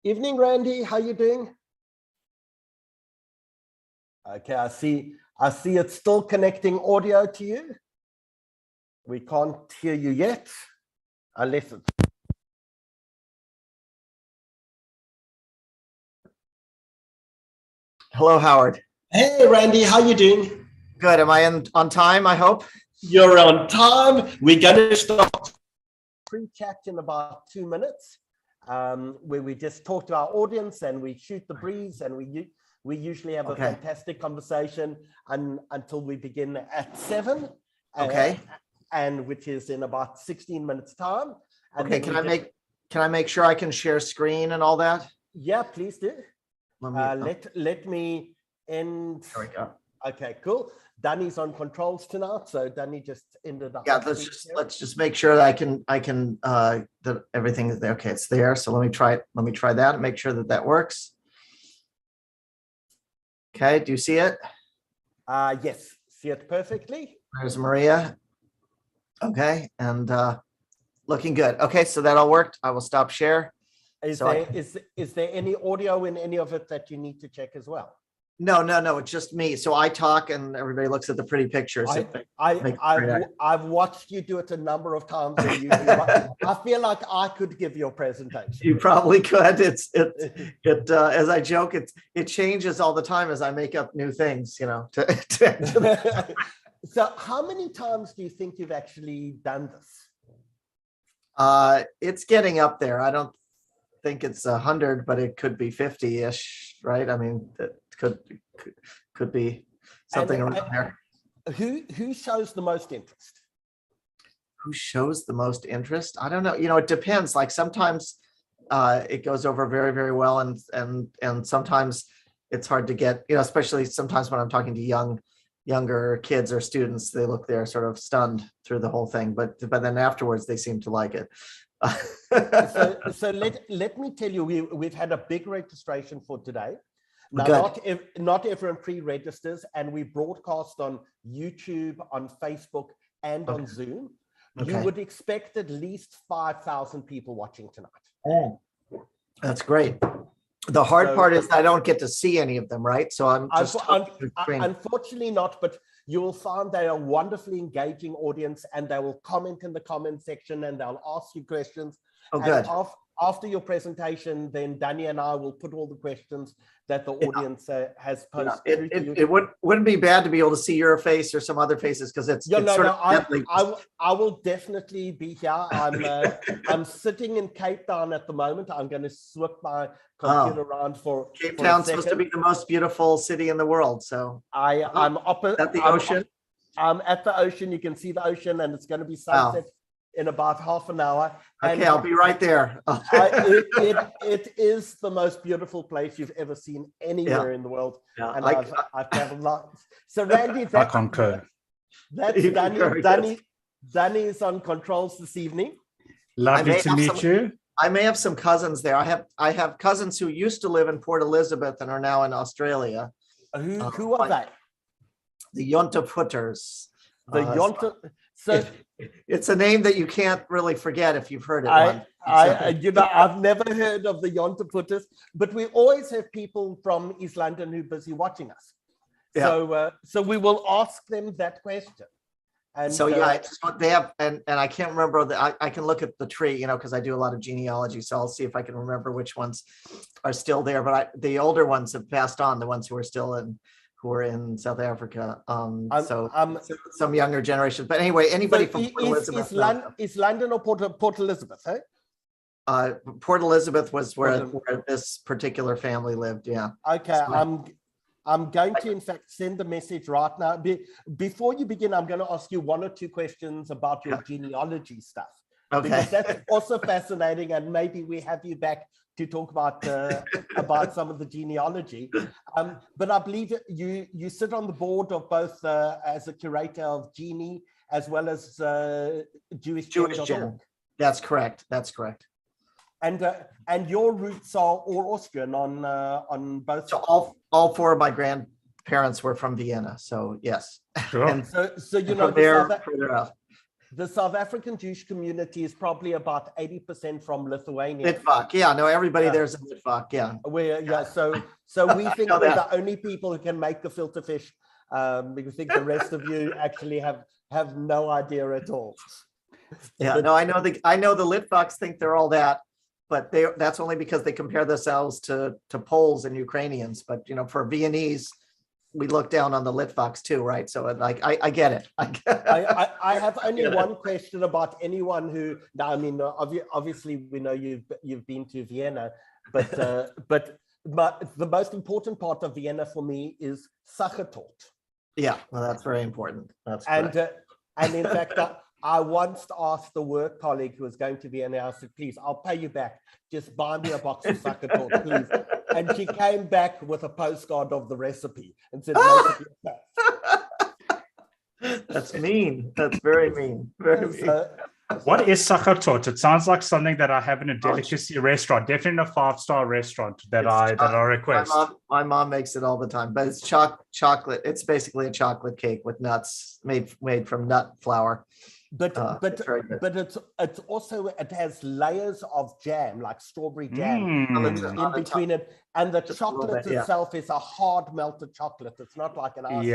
Evening, Randy. How you doing? Okay, I see it's still connecting audio to you. We can't hear you yet, unless it's... Hello, Howard. Hey, Randy, how you doing? Good. Am I on time, I hope? You're on time. We're going to start pre-chat in about 2 minutes, where we just talk to our audience and we shoot the breeze, and we usually have a fantastic conversation until we begin at 7. Okay. And which is in about 16 minutes time. And okay. Can I make sure I can share screen and all that? Yeah, please do. Let me end. There we go. Okay, cool. Danny's on controls tonight, so Danny just ended up. Yeah, let's just make sure that I can that everything is there. Okay, it's there. So let me try that and make sure that works. Okay, do you see it? Yes, see it perfectly. There's Maria. Okay, and looking good. Okay, so that all worked. I will stop share. Is there any audio in any of it that you need to check as well? No, it's just me. So I talk and everybody looks at the pretty pictures. I've watched you do it a number of times. I feel like I could give your presentation. You probably could. As I joke, it changes all the time as I make up new things, you know. So how many times do you think you've actually done this? It's getting up there. I don't think it's 100, but it could be 50-ish, right? I mean, it could be something around there. Who shows the most interest? Who shows the most interest? I don't know. You know, it depends. Like sometimes it goes over very, very well, and sometimes it's hard to get. You know, especially sometimes when I'm talking to younger kids or students, they're sort of stunned through the whole thing, but then afterwards they seem to like it. so let me tell you, we've had a big registration for today. Now, not everyone pre-registers, and we broadcast on YouTube, on Facebook, and on Zoom. You would expect at least 5,000 people watching tonight. Oh, that's great. The hard part is I don't get to see any of them, right? So I'm just unfortunately not, but you will find they are a wonderfully engaging audience, and they will comment in the comment section and they'll ask you questions. Oh, good. After your presentation, then Danny and I will put all the questions that the audience has posed. It wouldn't be bad to be able to see your face or some other faces, because I will definitely be here. I'm sitting in Cape Town at the moment. I'm going to swap my computer around for Cape Town's supposed to be the most beautiful city in the world. So I'm at the ocean. I'm at the ocean. You can see the ocean, and it's going to be sunset in about half an hour. Okay, I'll be right there. It is the most beautiful place you've ever seen anywhere in the world. Yeah, and I've traveled lots. So Randy, I concur. That's Danny is on controls this evening. Lovely to meet you. I may have some cousins there. I have cousins who used to live in Port Elizabeth and are now in Australia. Who are they? The Yontaputters. The Yonta. So it's a name that you can't really forget if you've heard it. I've never heard of the Yontaputters, but we always have people from East London who are busy watching us. Yeah. So we will ask them that question. And so they have, and I can't remember I can look at the tree, you know, because I do a lot of genealogy, so I'll see if I can remember which ones are still there. But the older ones have passed on, the ones who are still who are in South Africa. Some younger generations. But anyway, anybody from Port Elizabeth. Is London or Port Elizabeth, eh? Port Elizabeth was where this particular family lived, yeah. Okay, I'm going to, in fact, send a message right now. Before you begin, I'm going to ask you 1 or 2 questions about your genealogy stuff. Okay. Because that's also fascinating, and maybe we have you back to talk about some of the genealogy. But I believe you sit on the board of both as a curator of Genie as well as Jewish Gen. That's correct. And your roots are all Austrian on both. So all 4 of my grandparents were from Vienna. So yes. Sure. And so you know further out. the South African Jewish community is probably about 80% from Lithuania. Litvak, yeah, no, everybody there's a Litvak, yeah. So we think we're the only people who can make the filter fish. We think the rest of you actually have no idea at all. Yeah, no, I know the Litvaks think they're all that, but that's only because they compare themselves to Poles and Ukrainians. But for Viennese, we look down on the Litvaks too, right? So like I get it. I have only one question about anyone who. I mean, obviously we know you've been to Vienna, but the most important part of Vienna for me is Sachertorte. Yeah, well, that's very important. That's and in fact, I once asked the work colleague who was going to Vienna, I said, please, I'll pay you back. Just buy me a box of Sachertorte, please. And she came back with a postcard of the recipe and said, that's mean. That's very mean. Very mean. What is Sachertorte? It sounds like something that I have in a delicacy restaurant, definitely a 5-star restaurant that I request. My mom makes it all the time, but it's chocolate. It's basically a chocolate cake with nuts made from nut flour. But it's also, it has layers of jam, like strawberry jam in between it, and the chocolate itself is a hard melted chocolate. It's not like an ice cream.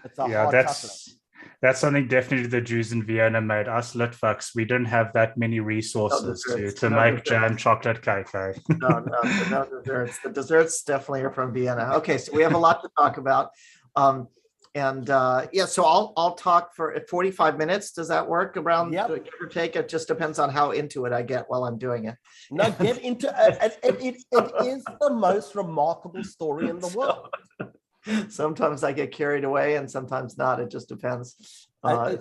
It's a hard chocolate. That's something definitely the Jews in Vienna made. Us Litvaks, we didn't have that many resources to make jam chocolate cake. Eh? No desserts. The desserts definitely are from Vienna. Okay, so we have a lot to talk about. So I'll talk for 45 minutes. Does that work around, give or take? It just depends on how into it I get while I'm doing it. No, get into it. It is the most remarkable story in the world. Sometimes I get carried away and sometimes not. It just depends. The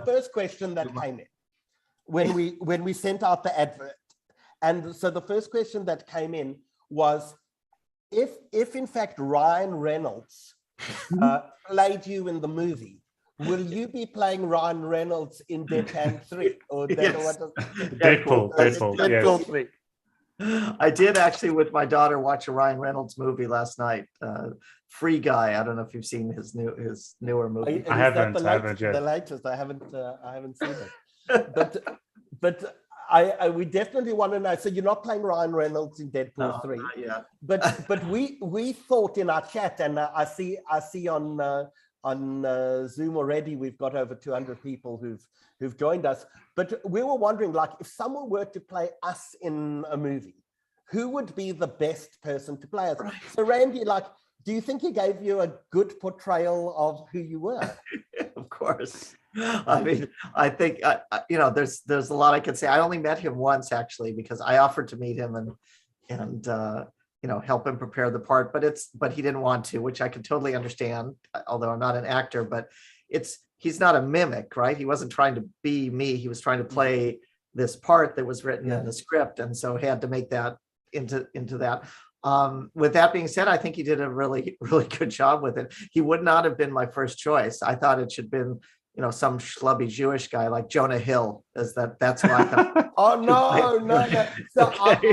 first question that came in when we sent out the advert, and so the first question that came in was, if in fact Ryan Reynolds played you in the movie, will you be playing Ryan Reynolds in Deadpan 3 or Deadpool 3? I did actually with my daughter watch a Ryan Reynolds movie last night. Free Guy. I don't know if you've seen his newer movie. I haven't yet. The latest. I haven't seen it. But we definitely want to know. So you're not playing Ryan Reynolds in Deadpool 3. Yeah. But we thought in our chat, and I see on Zoom already we've got over 200 people who've joined us. But we were wondering, like, if someone were to play us in a movie, who would be the best person to play us? Right. So Randy, like, do you think he gave you a good portrayal of who you were? Of course. I mean, I think there's a lot I could say. I only met him once actually because I offered to meet him and help him prepare the part, but he didn't want to, which I can totally understand. Although I'm not an actor, but he's not a mimic, right? He wasn't trying to be me. He was trying to play this part that was written in the script, and so he had to make that into that. With that being said, I think he did a really, really good job with it. He would not have been my first choice. I thought it should have been, some schlubby Jewish guy like Jonah Hill. That's what I thought. Oh no. So okay,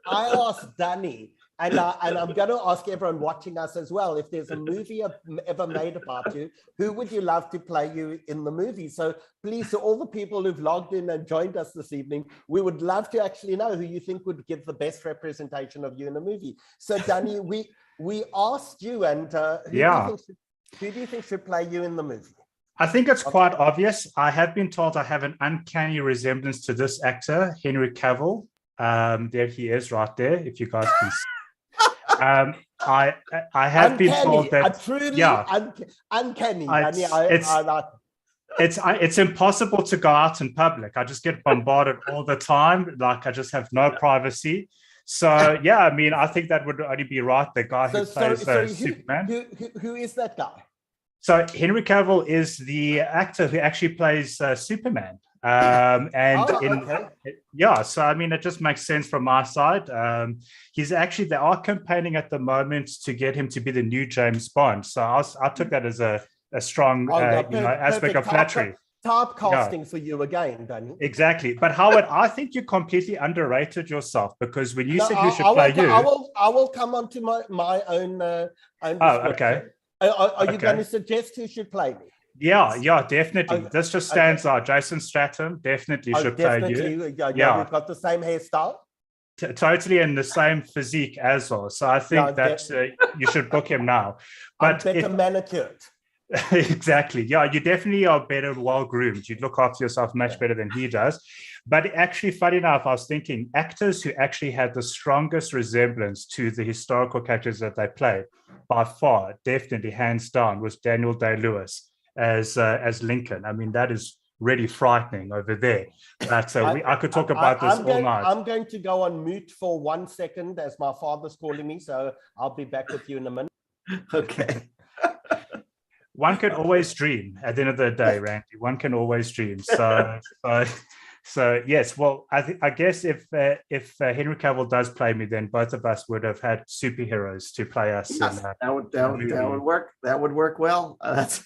I asked Danny, and I'm going to ask everyone watching us as well, if there's a movie ever made about you, who would you love to play you in the movie? So please, to all the people who've logged in and joined us this evening, we would love to actually know who you think would give the best representation of you in a movie. So Danny, we asked you, and who do you think should play you in the movie? I think it's quite obvious. I have been told I have an uncanny resemblance to this actor, Henry Cavill. There he is right there, if you guys can see. I have been told that uncanny. It's impossible to go out in public. I just get bombarded all the time. Like, I just have no privacy. So yeah, I mean, I think that would only be right. The guy who plays Superman. Who is that guy? So Henry Cavill is the actor who actually plays Superman. So I mean, it just makes sense from my side. They are campaigning at the moment to get him to be the new James Bond. So I took that as a strong aspect of flattery. Typecasting for you again, Danny. Exactly. But Howard, I think you completely underrated yourself, because when you said who should play you, I will come on to my own okay. Are you going to suggest who should play me? Yeah, definitely. This just stands out. Jason Statham definitely should play you. Yeah, we've got the same hairstyle. Totally in the same physique as well. So I think that you should book him now. But better manicured. Exactly. Yeah, you definitely are better, well-groomed. You look after yourself much better than he does. But actually, funny enough, I was thinking actors who actually had the strongest resemblance to the historical characters that they play, by far, definitely, hands down, was Daniel Day-Lewis as Lincoln. I mean, that is really frightening over there. But I could talk about this all night. I'm going to go on mute for 1 second as my father's calling me, so I'll be back with you in a minute. Okay. One can always dream at the end of the day, Randy. One can always dream. So yes. Well, I guess if Henry Cavill does play me, then both of us would have had superheroes to play us. Yes, that would work. That would work well. That's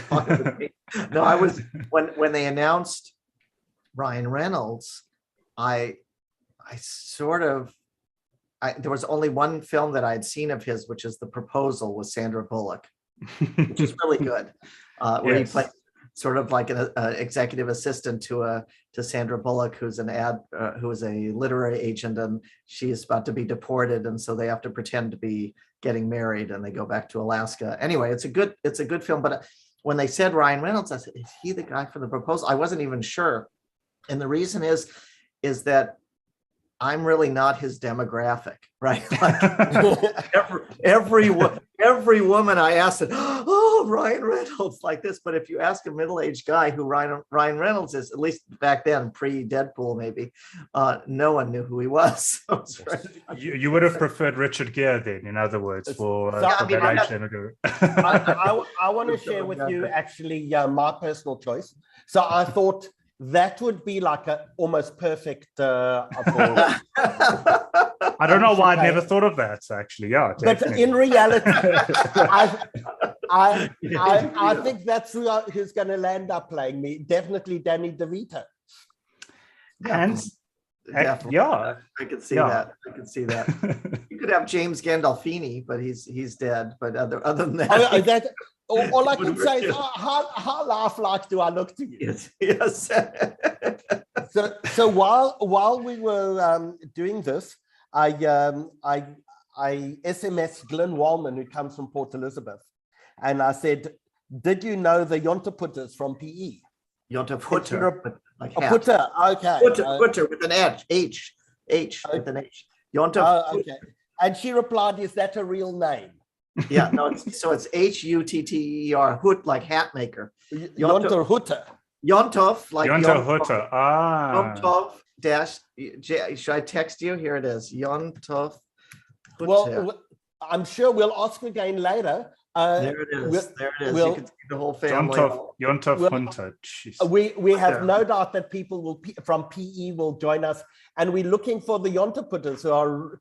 fine with me. No, I was when they announced Ryan Reynolds, there was only one film that I had seen of his, which is The Proposal with Sandra Bullock, which is really good, where he played sort of like an executive assistant to Sandra Bullock, who's who is a literary agent, and she is about to be deported, and so they have to pretend to be getting married, and they go back to Alaska. Anyway, it's a good film. But when they said Ryan Reynolds, I said, is he the guy for The Proposal? I wasn't even sure, and the reason is that I'm really not his demographic, right? Like every woman I asked said, "Oh, Ryan Reynolds," like this. But if you ask a middle-aged guy who Ryan Reynolds is, at least back then, pre-Deadpool, maybe, no one knew who he was. So you would have preferred Richard Gere then, in other words, for that age. I want to share with you actually my personal choice. So I thought that would be like a almost perfect. I don't know why I never thought of that. Actually, yeah. Definitely. But in reality, I think that's who's going to land up playing me. Definitely Danny DeVito. And yeah, I could see that. I could see that. You could have James Gandolfini, but he's dead. But other than that, all I can say is how lifelike do I look to you? Yes. So while we were doing this, I SMS'd Glenn Wallman, who comes from Port Elizabeth, and I said, "Did you know the Jonteputters from PE?" Jonteputter, like Putter, okay. Putter with an H with an H. Okay. And she replied, "Is that a real name?" Yeah, no. It's Hutter, Hut, like hat maker. Jonter Yontov, like Jonter Hutter. Yontov dash. Should I text you? Here it is. Yontov. Well, I'm sure we'll ask again later. There it is. You can see the whole family. Yontov Hunter. We have no doubt that people from PE will join us, and we're looking for the Jonteputters who are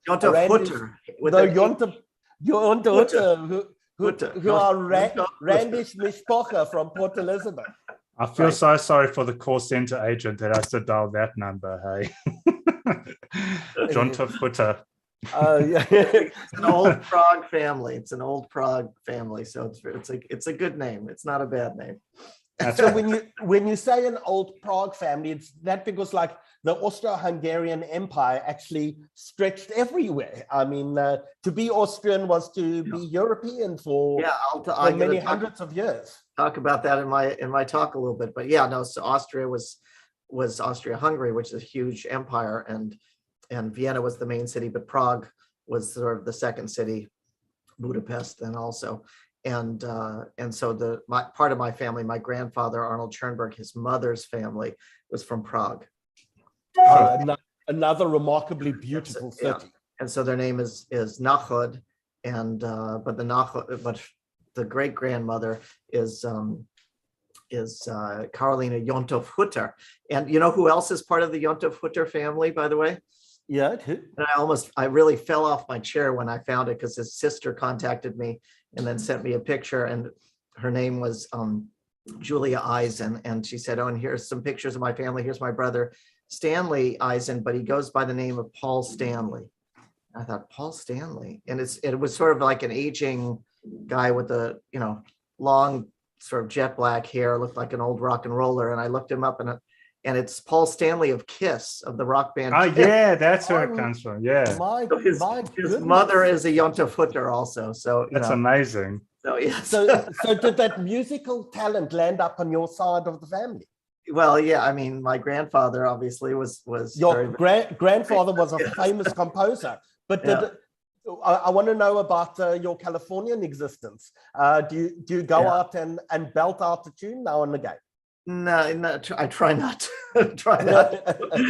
who are Randy's Mishpocha from Port Elizabeth. I feel so sorry for the call center agent that has to dial that number. Hey, Jontov Hutter. It's an old Prague family. So it's a good name. It's not a bad name. So when you say an old Prague family, it's that because like the Austro-Hungarian Empire actually stretched everywhere. I mean, to be Austrian was to be European for many hundreds of years. Talk about that in my talk a little bit, but so Austria was Austria-Hungary, which is a huge empire, and Vienna was the main city, but Prague was sort of the second city, Budapest, and also. And so part of my family, my grandfather, Arnold Schoenberg, his mother's family was from Prague. Another remarkably beautiful city. And so their name is Nachod, and but the great grandmother is Karolina Jontov Hutter. And you know who else is part of the Jontov Hutter family, by the way? Yeah. And I really fell off my chair when I found it, because his sister contacted me and then sent me a picture, and her name was Julia Eisen, and she said, "Oh, and here's some pictures of my family. Here's my brother Stanley Eisen, but he goes by the name of Paul Stanley." I thought, Paul Stanley, and it was sort of like an aging guy with the, long sort of jet black hair, looked like an old rock and roller. And I looked him up, and it's Paul Stanley of Kiss, of the rock band. Oh, Kiss. yeah, that's where it comes from. Yeah. So his mother is a Yonta Futter also. So that's amazing. So yes. So did that musical talent land up on your side of the family? Well, yeah. I mean, my grandfather obviously was your grandfather was a famous composer. But I want to know about your Californian existence. Do you go out and belt out the tune now and again? No, I try not to.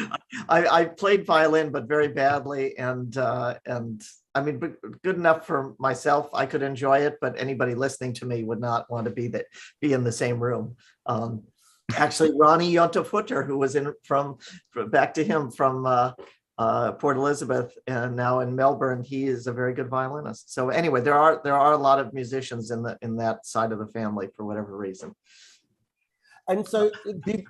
I played violin, but very badly, and I mean, good enough for myself. I could enjoy it, but anybody listening to me would not want to be in the same room. Actually, Ronnie Yonta-Futter, who was from Port Elizabeth and now in Melbourne, he is a very good violinist. So anyway, there are a lot of musicians in that side of the family for whatever reason. And so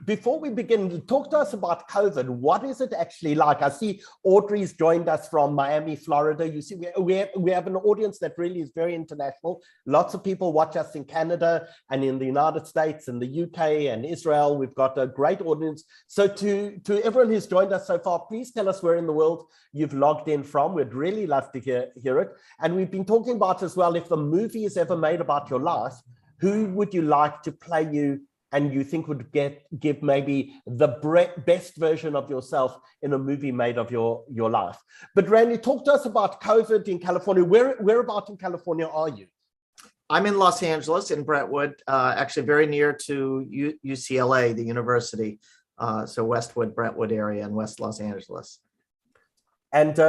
before we begin, talk to us about COVID. What is it actually like? I see Audrey's joined us from Miami, Florida. You see, we have an audience that really is very international. Lots of people watch us in Canada and in the United States and the UK and Israel. We've got a great audience. So to everyone who's joined us so far, please tell us where in the world you've logged in from. We'd really love to hear it. And we've been talking about as well, if the movie is ever made about your life, who would you like to play you and you think would give maybe the best version of yourself in a movie made of your life? But Randy, talk to us about COVID in California. Whereabout in California are you? I'm in Los Angeles, in Brentwood, actually very near to UCLA, the university. So Westwood, Brentwood area in West Los Angeles. And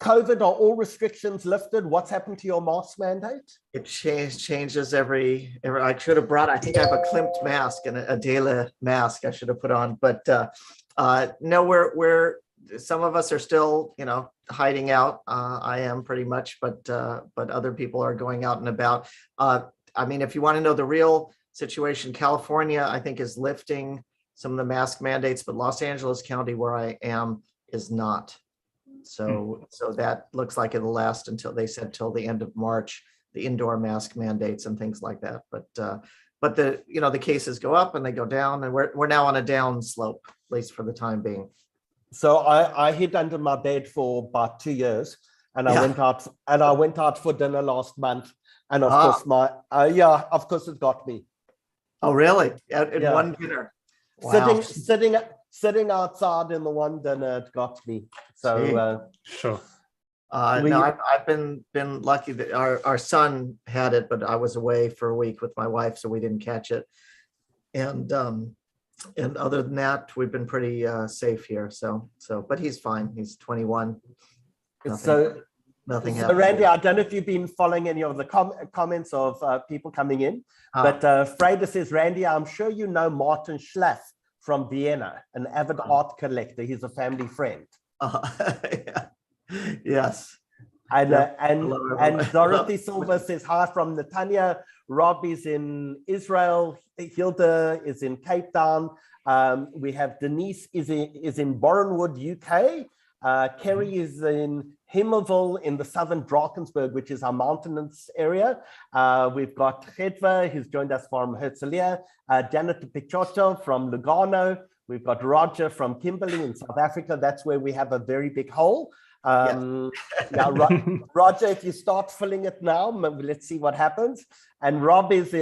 COVID, are all restrictions lifted? What's happened to your mask mandate? It changes every. I should have brought. I think I have a Klimt mask and a Dela mask I should have put on. But no, we're some of us are still hiding out. I am pretty much, but other people are going out and about. I mean, if you want to know the real situation, California I think is lifting some of the mask mandates, but Los Angeles County, where I am, is not. So that looks like it'll last until the end of March, the indoor mask mandates and things like that. But the cases go up and they go down, and we're now on a down slope, at least for the time being. So I hid under my bed for about 2 years, and I went out for dinner last month, and of course of course it got me. Oh really? At one dinner. Wow. Sitting outside in the one dinner, it got me. So sure. No, I've been lucky that our son had it, but I was away for a week with my wife, so we didn't catch it. And other than that, we've been pretty safe here. So, but he's fine. He's 21. Nothing happened. So Randy, I don't know if you've been following any of the comments of people coming in, but Freda says, Randy, I'm sure you know Martin Schlaff from Vienna, an avid art collector. He's a family friend. Yeah. Yes. And Dorothy Silva says hi from Netanya. Rob is in Israel. Hilda is in Cape Town. We have Denise is in Bournemouth, UK. Kerry is in Himmelville in the southern Drakensberg, which is our mountainous area. We've got Hedva, who's joined us from Herzliya, Janet Pichotto from Lugano. We've got Roger from Kimberley in South Africa. That's where we have a very big hole. Now, Roger, if you start filling it now, let's see what happens. And Rob is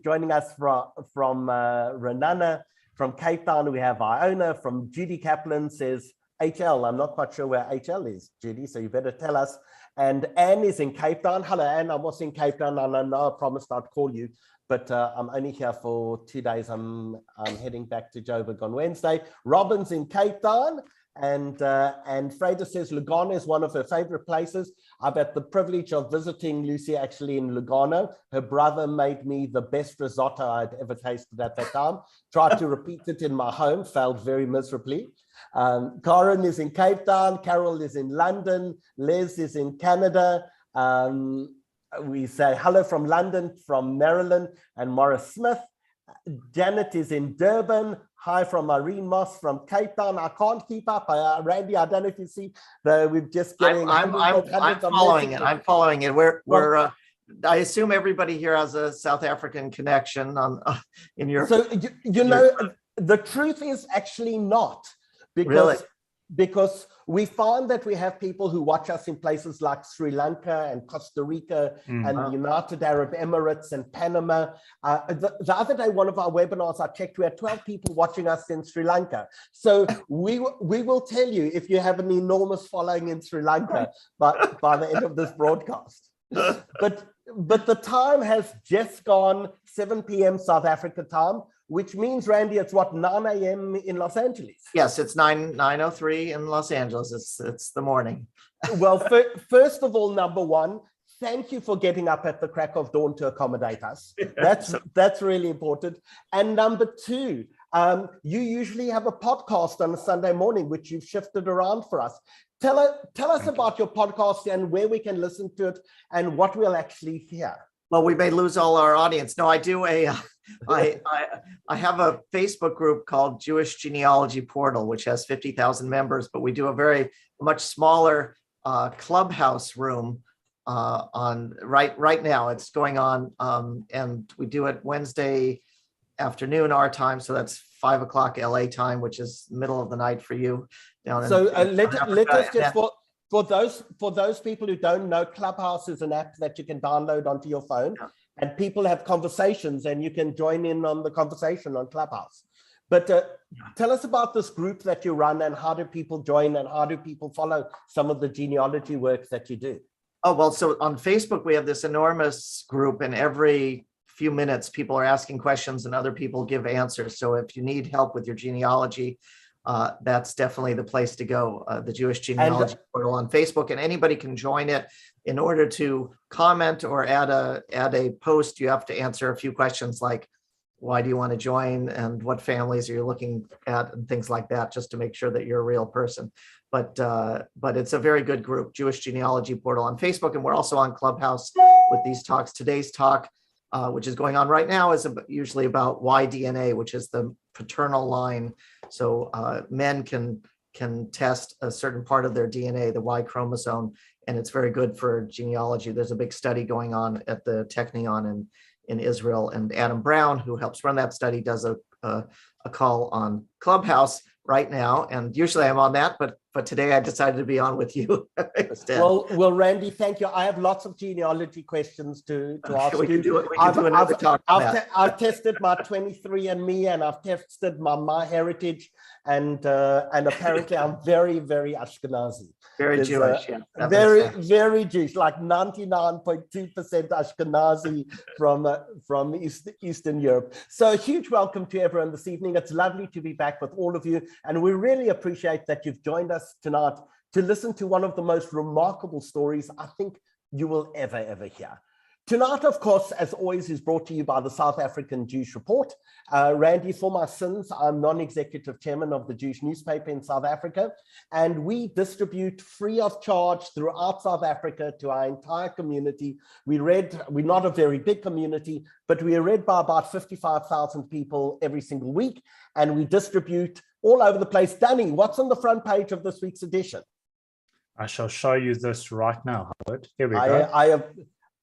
joining us from Renana. From Cape Town, we have Iona. From Judy Kaplan says, HL, I'm not quite sure where HL is, Judy, so you better tell us. And Anne is in Cape Town. Hello, Anne, I'm also in Cape Town, and I know I promised I'd call you, but I'm only here for 2 days. I'm heading back to Joburg on Wednesday. Robin's in Cape Town, and Freda says Lugano is one of her favorite places. I've had the privilege of visiting Lucy actually in Lugano. Her brother made me the best risotto I'd ever tasted at that time. Tried to repeat it in my home, failed very miserably. Karen is in Cape Town, Carol is in London, Les is in Canada. We say hello from London, from Maryland, and Morris Smith. Janet is in Durban. Hi from Irene Moss from Cape Town. I can't keep up. Randy, I don't know if you see, we're just getting. I'm following it. I'm following it. We're I assume everybody here has a South African connection in your. So you know, the truth is actually not, because we find that we have people who watch us in places like Sri Lanka and Costa Rica and the United Arab Emirates and Panama. The other day, one of our webinars I checked, we had 12 people watching us in Sri Lanka. So we will tell you if you have an enormous following in Sri Lanka by the end of this broadcast. But the time has just gone 7 p.m. South Africa time, which means, Randy, it's what, 9 a.m. in Los Angeles? Yes, it's 9:03 in Los Angeles. It's the morning. Well, first of all, number one, thank you for getting up at the crack of dawn to accommodate us. That's really important. And number two, you usually have a podcast on a Sunday morning, which you've shifted around for us. Tell us about your podcast and where we can listen to it and what we'll actually hear. Well, we may lose all our audience. No, I do I have a Facebook group called Jewish Genealogy Portal, which has 50,000 members, but we do a much smaller clubhouse room on right now. It's going on, and we do it Wednesday afternoon our time, so that's 5 o'clock LA time, which is middle of the night for you. Down so let us just for those people who don't know, Clubhouse is an app that you can download onto your phone, and people have conversations, and you can join in on the conversation on Clubhouse. But tell us about this group that you run, and how do people join, and how do people follow some of the genealogy work that you do? Oh, well, so on Facebook, we have this enormous group, and every few minutes, people are asking questions and other people give answers. So if you need help with your genealogy, that's definitely the place to go, the Jewish Genealogy Portal on Facebook, and anybody can join it. In order to comment or add a post, you have to answer a few questions like, why do you want to join, and what families are you looking at, and things like that, just to make sure that you're a real person. But it's a very good group, Jewish Genealogy Portal on Facebook, and we're also on Clubhouse with these talks. Today's talk, which is going on right now, is usually about Y-DNA, which is the paternal line. So men can test a certain part of their DNA, the Y chromosome, and it's very good for genealogy. There's a big study going on at the Technion in Israel, and Adam Brown, who helps run that study, does a call on Clubhouse right now, and usually I'm on that, but today I decided to be on with you instead. Well, Randy, thank you. I have lots of genealogy questions to ask you. I've tested my 23andMe, and I've tested my MyHeritage, and apparently I'm very, very Ashkenazi. Very Jewish, yeah. Very Jewish, like 99.2% Ashkenazi from Eastern Europe. So a huge welcome to everyone this evening. It's lovely to be back with all of you, and we really appreciate that you've joined us tonight to listen to one of the most remarkable stories I think you will ever hear. Tonight, of course, as always, is brought to you by the South African Jewish Report. Randy, for my sins, I'm non-executive chairman of the Jewish newspaper in South Africa, and we distribute free of charge throughout South Africa to our entire community. We're not a very big community, but we are read by about 55,000 people every single week, and we distribute all over the place. Danny, what's on the front page of this week's edition? I shall show you this right now, Howard. Here we go.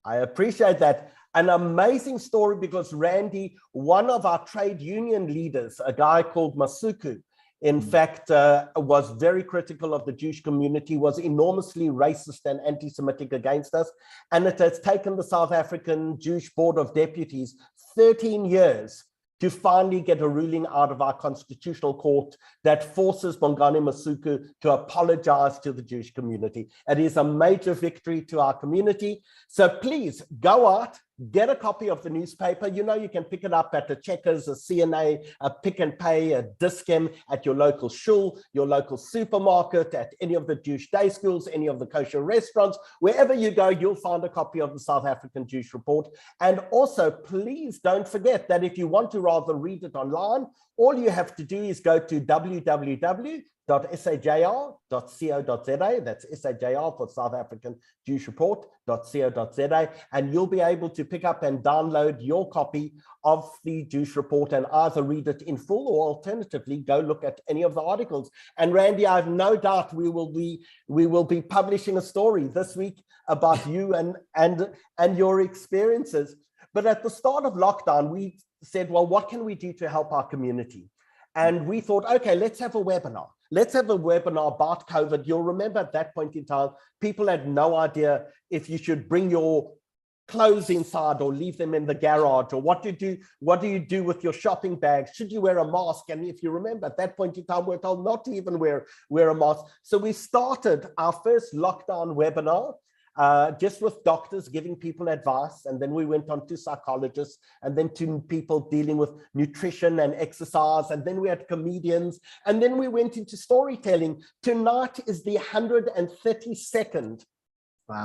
I appreciate that. An amazing story, because Randy, one of our trade union leaders, a guy called Masuku, in fact, was very critical of the Jewish community, was enormously racist and anti-Semitic against us. And it has taken the South African Jewish Board of Deputies 13 years to finally get a ruling out of our constitutional court that forces Bongani Masuku to apologize to the Jewish community. It is a major victory to our community. So please go out, get a copy of the newspaper. You know, you can pick it up at a Checkers, a CNA, a Pick and Pay, a Dis-Chem, at your local shul, your local supermarket, at any of the Jewish day schools, any of the kosher restaurants. Wherever you go, you'll find a copy of the South African Jewish Report. And also, please don't forget that if you want to rather read it online, all you have to do is go to www.saj.org.za www.sajr.co.za. That's SAJR for South African Jewish Report.co.za, and you'll be able to pick up and download your copy of the Jewish Report and either read it in full or alternatively go look at any of the articles. And Randy, I have no doubt we will be publishing a story this week about you and your experiences. But at the start of lockdown, we said, well, what can we do to help our community? And we thought, okay, let's have a webinar. Let's have a webinar about COVID. You'll remember at that point in time, people had no idea if you should bring your clothes inside or leave them in the garage, or what do you do with your shopping bags? Should you wear a mask? And if you remember at that point in time, we're told not to even wear a mask. So we started our first lockdown webinar just with doctors giving people advice, and then we went on to psychologists, and then to people dealing with nutrition and exercise, and then we had comedians, and then we went into storytelling. Tonight is the 132nd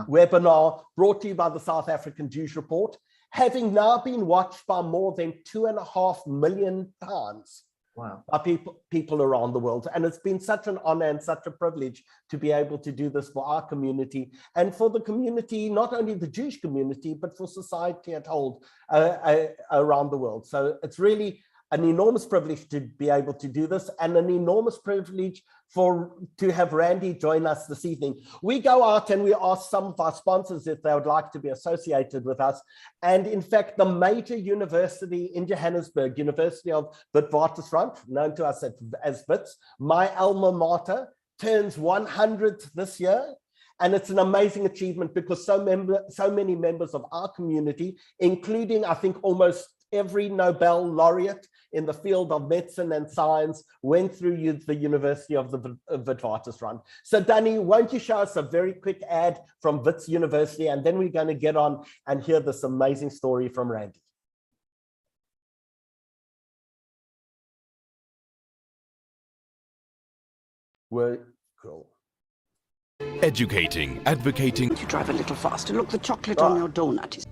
webinar brought to you by the South African Jewish Report, having now been watched by more than 2.5 million times. Wow. By people around the world. And it's been such an honor and such a privilege to be able to do this for our community and for the community, not only the Jewish community, but for society at whole around the world. So it's really an enormous privilege to be able to do this, and an enormous privilege to have Randy join us this evening. We go out and we ask some of our sponsors if they would like to be associated with us. And in fact, the major university in Johannesburg, University of Witwatersrand, known to us as Wits, my alma mater, turns 100 this year. And it's an amazing achievement because so many members of our community, including, I think, almost every Nobel laureate in the field of medicine and science, went through the University of the Witwatersrand. So Danny, won't you show us a very quick ad from Wits University, and then we're going to get on and hear this amazing story from Randy. We're cool. Educating, advocating. You drive a little faster. Look, the chocolate on your donut is...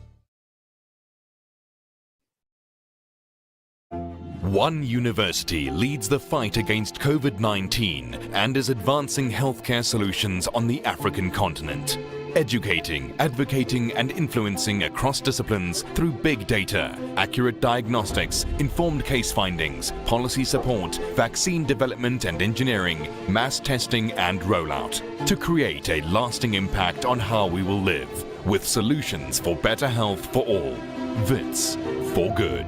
One university leads the fight against COVID-19 and is advancing healthcare solutions on the African continent. Educating, advocating and influencing across disciplines through big data, accurate diagnostics, informed case findings, policy support, vaccine development and engineering, mass testing and rollout, to create a lasting impact on how we will live, with solutions for better health for all. Wits for good.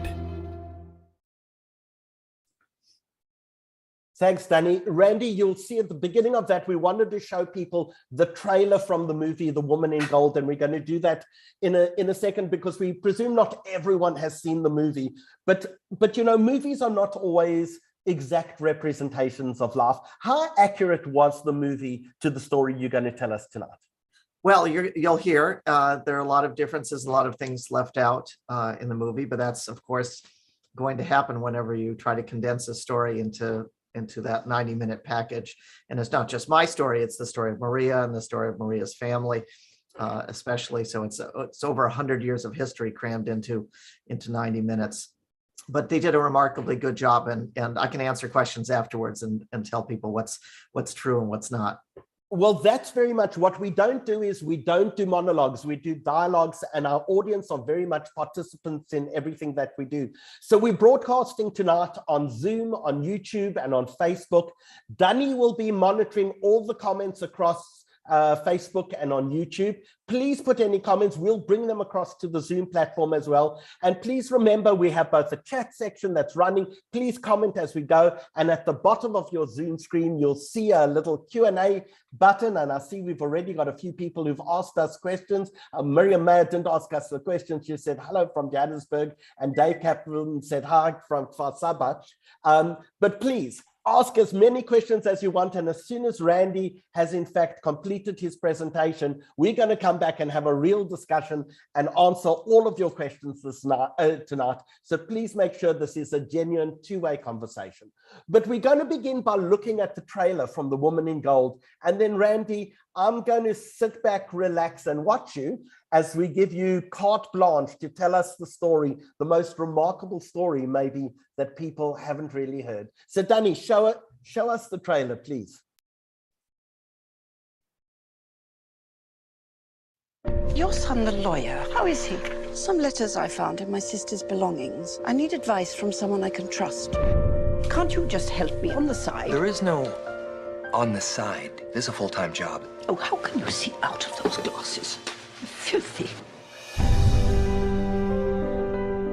Thanks, Danny. Randy, you'll see at the beginning of that, we wanted to show people the trailer from the movie, The Woman in Gold, and we're going to do that in a second because we presume not everyone has seen the movie. But you know, movies are not always exact representations of life. How accurate was the movie to the story you're going to tell us tonight? Well, you'll hear there are a lot of differences, a lot of things left out in the movie, but that's, of course, going to happen whenever you try to condense a story into that 90-minute package. And it's not just my story, it's the story of Maria and the story of Maria's family, especially. So it's over 100 years of history crammed into 90 minutes. But they did a remarkably good job, and I can answer questions afterwards and tell people what's true and what's not. Well, that's very much what we don't do. Is we don't do monologues, we do dialogues, and our audience are very much participants in everything that we do. So we're broadcasting tonight on Zoom, on YouTube, and on Facebook. Danny will be monitoring all the comments across Facebook and on YouTube. Please put any comments. We'll bring them across to the Zoom platform as well. And please remember, we have both a chat section that's running. Please comment as we go. And at the bottom of your Zoom screen, you'll see a little Q&A button. And I see we've already got a few people who've asked us questions. Miriam Mayer didn't ask us the question. She said, hello from Johannesburg. And Dave Kaplan said, hi from Farsabach. But please, ask as many questions as you want, and as soon as Randy has in fact completed his presentation, we're going to come back and have a real discussion and answer all of your questions tonight. So please make sure this is a genuine two-way conversation. But we're going to begin by looking at the trailer from The Woman in Gold, and then Randy, I'm going to sit back, relax, and watch you as we give you carte blanche to tell us the story, the most remarkable story maybe that people haven't really heard. So Danny, show Show us the trailer, please. Your son, the lawyer, how is he? Some letters I found in my sister's belongings. I need advice from someone I can trust. Can't you just help me on the side? There is no on the side. This is a full-time job. Oh, how can you see out of those glasses? Filthy.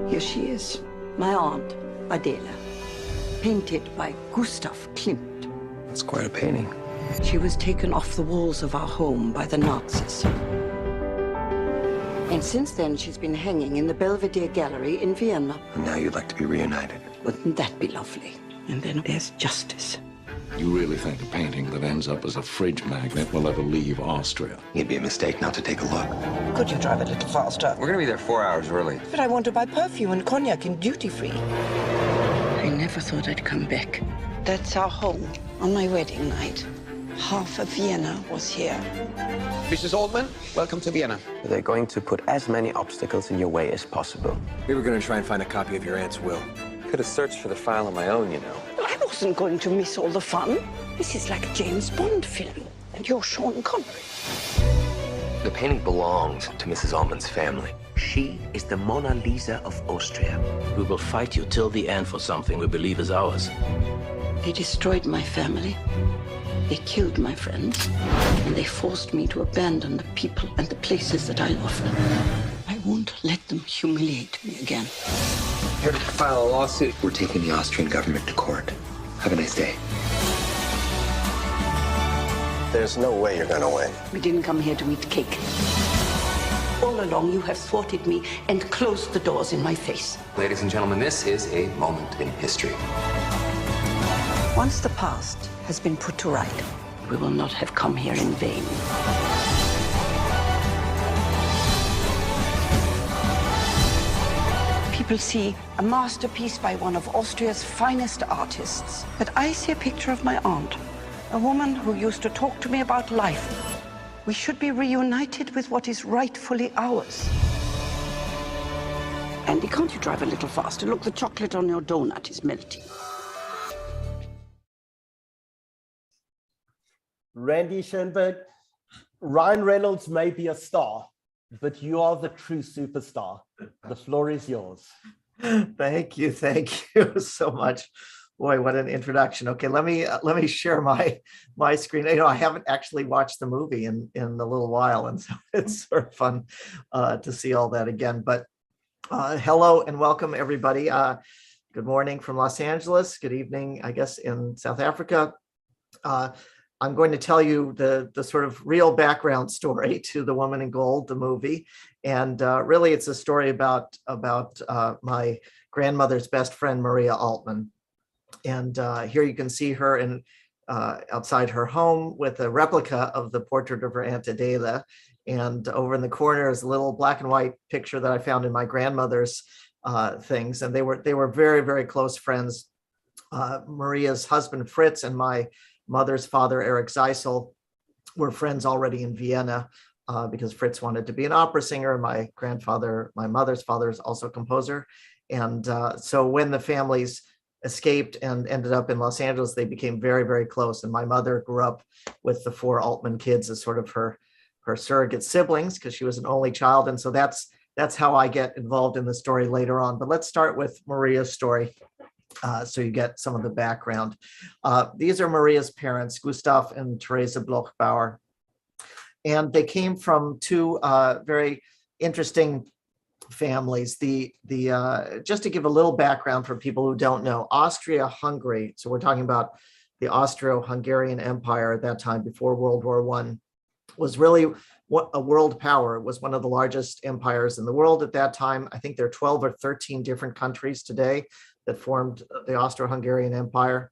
Here she is, my aunt, Adela, painted by Gustav Klimt. It's quite a painting. She was taken off the walls of our home by the Nazis. And since then, she's been hanging in the Belvedere Gallery in Vienna. And now you'd like to be reunited. Wouldn't that be lovely? And then there's justice. You really think a painting that ends up as a fridge magnet will ever leave Austria? It'd be a mistake not to take a look. Could you drive a little faster? We're gonna be there 4 hours early. But I want to buy perfume and cognac in duty-free. I never thought I'd come back. That's our home on my wedding night. Half of Vienna was here. Mrs. Altman, welcome to Vienna. They're going to put as many obstacles in your way as possible. We were gonna try and find a copy of your aunt's will. Could have searched for the file on my own, you know. I wasn't going to miss all the fun. This is like a James Bond film, and you're Sean Connery. The painting belongs to Mrs. Altman's family. She is the Mona Lisa of Austria. We will fight you till the end for something we believe is ours. They destroyed my family. They killed my friends, and they forced me to abandon the people and the places that I loved. I won't let them humiliate me again. Here to file a lawsuit. We're taking the Austrian government to court. Have a nice day. There's no way you're gonna win. We didn't come here to eat cake. All along, you have thwarted me and closed the doors in my face. Ladies and gentlemen, this is a moment in history. Once the past has been put to right, we will not have come here in vain. People see a masterpiece by one of Austria's finest artists. But I see a picture of my aunt, a woman who used to talk to me about life. We should be reunited with what is rightfully ours. Andy, can't you drive a little faster? Look, the chocolate on your donut is melting. Randy Schoenberg, Ryan Reynolds may be a star, but you are the true superstar. The floor is yours. Thank you so much. Boy, what an introduction. Okay, let me share my screen. You know, I haven't actually watched the movie in a little while, and so it's sort of fun to see all that again. But hello and welcome, everybody. Good morning from Los Angeles. Good evening, I guess, in South Africa. I'm going to tell you the sort of real background story to The Woman in Gold, the movie. And really, it's a story about my grandmother's best friend, Maria Altmann. And here you can see her in outside her home with a replica of the portrait of her Aunt Adela. And over in the corner is a little black and white picture that I found in my grandmother's things. And they were very, very close friends. Maria's husband, Fritz, and my mother's father, Eric Zeisel, were friends already in Vienna because Fritz wanted to be an opera singer. My mother's father is also a composer. And so when the families escaped and ended up in Los Angeles, they became very, very close. And my mother grew up with the 4 Altman kids as sort of her surrogate siblings because she was an only child. And so that's how I get involved in the story later on. But let's start with Maria's story. So you get some of the background. These are Maria's parents, Gustav and Teresa Bloch-Bauer. And they came from 2 very interesting families. Just to give a little background for people who don't know, Austria-Hungary, so we're talking about the Austro-Hungarian Empire at that time before World War I, was really a world power. It was one of the largest empires in the world at that time. I think there are 12 or 13 different countries today that formed the Austro-Hungarian Empire.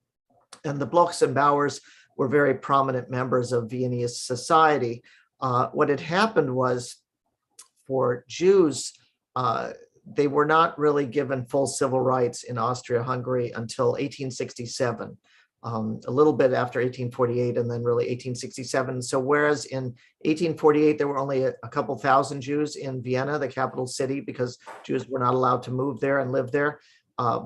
And the Blochs and Bauers were very prominent members of Viennese society. What had happened was, for Jews, they were not really given full civil rights in Austria-Hungary until 1867, a little bit after 1848, and then really 1867. So whereas in 1848, there were only a couple thousand Jews in Vienna, the capital city, because Jews were not allowed to move there and live there,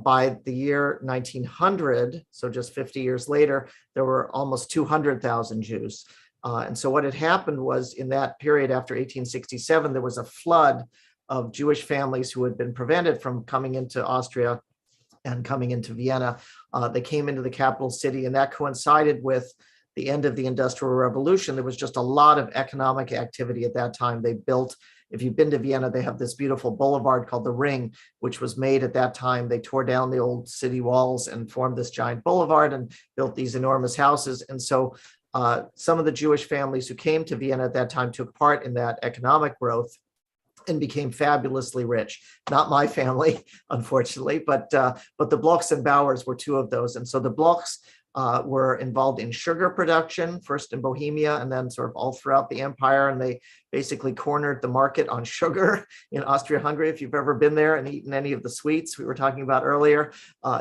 by the year 1900, so just 50 years later, there were almost 200,000 Jews. And so what had happened was in that period after 1867, there was a flood of Jewish families who had been prevented from coming into Austria and coming into Vienna. They came into the capital city, and that coincided with the end of the Industrial Revolution. There was just a lot of economic activity at that time. They built, if you've been to Vienna, they have this beautiful boulevard called the Ring, which was made at that time. They tore down the old city walls and formed this giant boulevard and built these enormous houses. And so some of the Jewish families who came to Vienna at that time took part in that economic growth and became fabulously rich. Not my family, unfortunately, but the Blochs and Bauers were two of those. And so the Blochs were involved in sugar production, first in Bohemia and then sort of all throughout the empire. And they basically cornered the market on sugar in Austria-Hungary. If you've ever been there and eaten any of the sweets we were talking about earlier,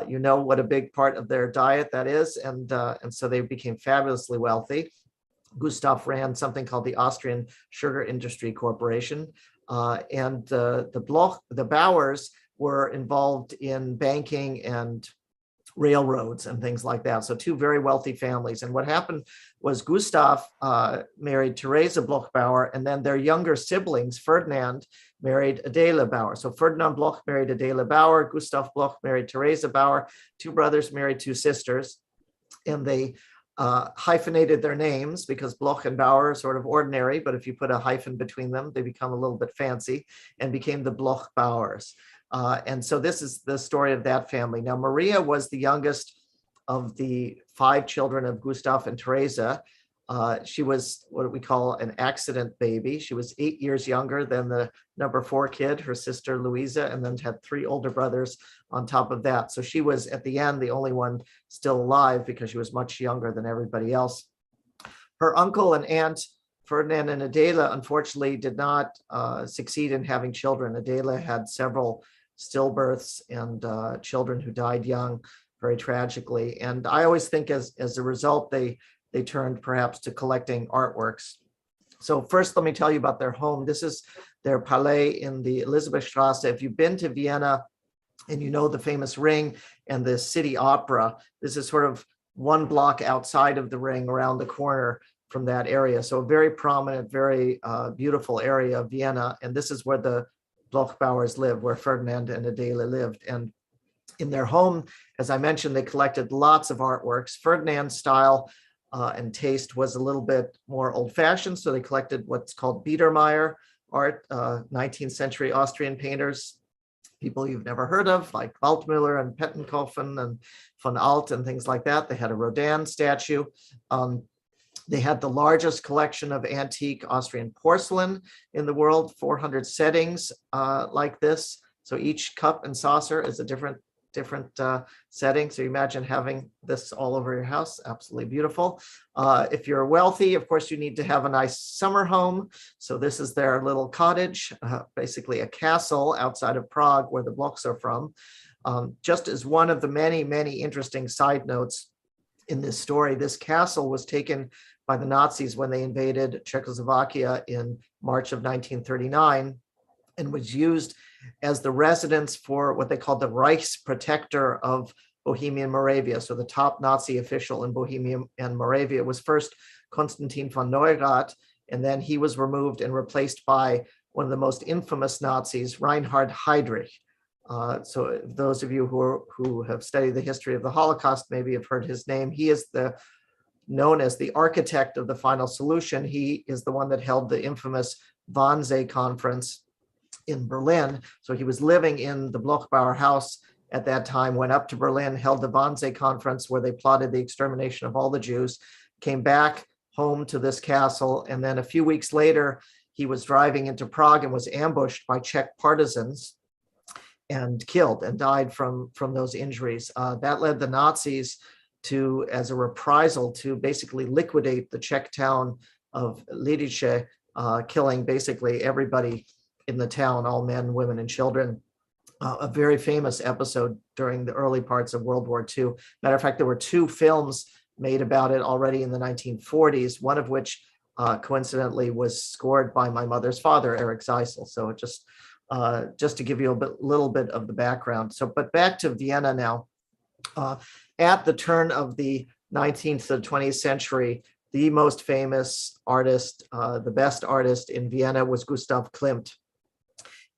you know what a big part of their diet that is. And so they became fabulously wealthy. Gustav ran something called the Austrian Sugar Industry Corporation. And the Bauers were involved in banking and railroads and things like that. So two very wealthy families. And what happened was Gustav married Theresa Bloch-Bauer, and then their younger siblings, Ferdinand, married Adela Bauer. So Ferdinand Bloch married Adela Bauer, Gustav Bloch married Theresa Bauer, two brothers married two sisters, and they hyphenated their names because Bloch and Bauer are sort of ordinary, but if you put a hyphen between them, they become a little bit fancy and became the Bloch-Bauers. And so this is the story of that family. Now, Maria was the youngest of the 5 children of Gustav and Theresa. She was what we call an accident baby. She was 8 years younger than the number 4 kid, her sister Louisa, and then had 3 older brothers on top of that. So she was at the end the only one still alive because she was much younger than everybody else. Her uncle and aunt, Ferdinand and Adela, unfortunately did not succeed in having children. Adela had several stillbirths and children who died young, very tragically. And I always think as a result, they turned perhaps to collecting artworks. So first, let me tell you about their home. This is their palais in the Elisabethstrasse. If you've been to Vienna and you know the famous Ring and the city opera, this is sort of one block outside of the Ring, around the corner from that area. So a very prominent, very beautiful area of Vienna. And this is where the Bloch-Bauers lived, where Ferdinand and Adela lived. And in their home, as I mentioned, they collected lots of artworks. Ferdinand's style and taste was a little bit more old-fashioned, so they collected what's called Biedermeier art, 19th century Austrian painters, people you've never heard of, like Waldmüller and Pettenkofen and von Alt and things like that. They had a Rodin statue. They had the largest collection of antique Austrian porcelain in the world, 400 settings like this. So each cup and saucer is a different setting. So you imagine having this all over your house, absolutely beautiful. If you're wealthy, of course, you need to have a nice summer home. So this is their little cottage, basically a castle outside of Prague where the Blochs are from. Just as one of the many, many interesting side notes in this story, this castle was taken by the Nazis when they invaded Czechoslovakia in March of 1939 and was used as the residence for what they called the Reichsprotector of Bohemian Moravia. So the top Nazi official in Bohemia and Moravia was first Konstantin von Neurath, and then he was removed and replaced by one of the most infamous Nazis, Reinhard Heydrich. So those of you who have studied the history of the Holocaust maybe have heard his name. He is known as the architect of the final solution. He is the one that held the infamous Wannsee Conference in Berlin. So he was living in the Bloch-Bauer house at that time, went up to Berlin, held the Wannsee Conference where they plotted the extermination of all the Jews, came back home to this castle, and then a few weeks later, he was driving into Prague and was ambushed by Czech partisans and killed and died from those injuries. That led the Nazis to, as a reprisal, to basically liquidate the Czech town of Lidice, killing basically everybody in the town, all men, women, and children. A very famous episode during the early parts of World War II. Matter of fact, there were 2 films made about it already in the 1940s, one of which coincidentally was scored by my mother's father, Eric Zeisel. So it just just to give you a little bit of the background. So, but back to Vienna now. At the turn of the 19th to 20th century, the most famous artist, the best artist in Vienna was Gustav Klimt.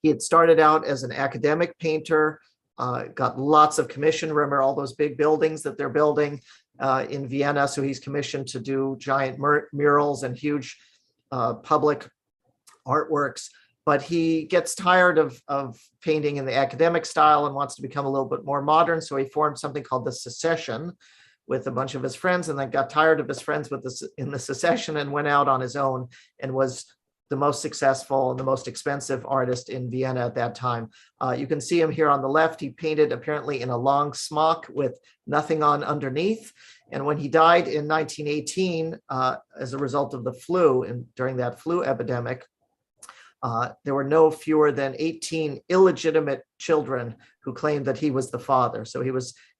He had started out as an academic painter, got lots of commission. Remember all those big buildings that they're building in Vienna? So he's commissioned to do giant murals and huge public artworks. But he gets tired of painting in the academic style and wants to become a little bit more modern. So he formed something called the Secession with a bunch of his friends, and then got tired of his friends in the Secession and went out on his own and was the most successful and the most expensive artist in Vienna at that time. You can see him here on the left. He painted apparently in a long smock with nothing on underneath. And when he died in 1918, as a result of the flu, and during that flu epidemic, there were no fewer than 18 illegitimate children who claimed that he was the father. So he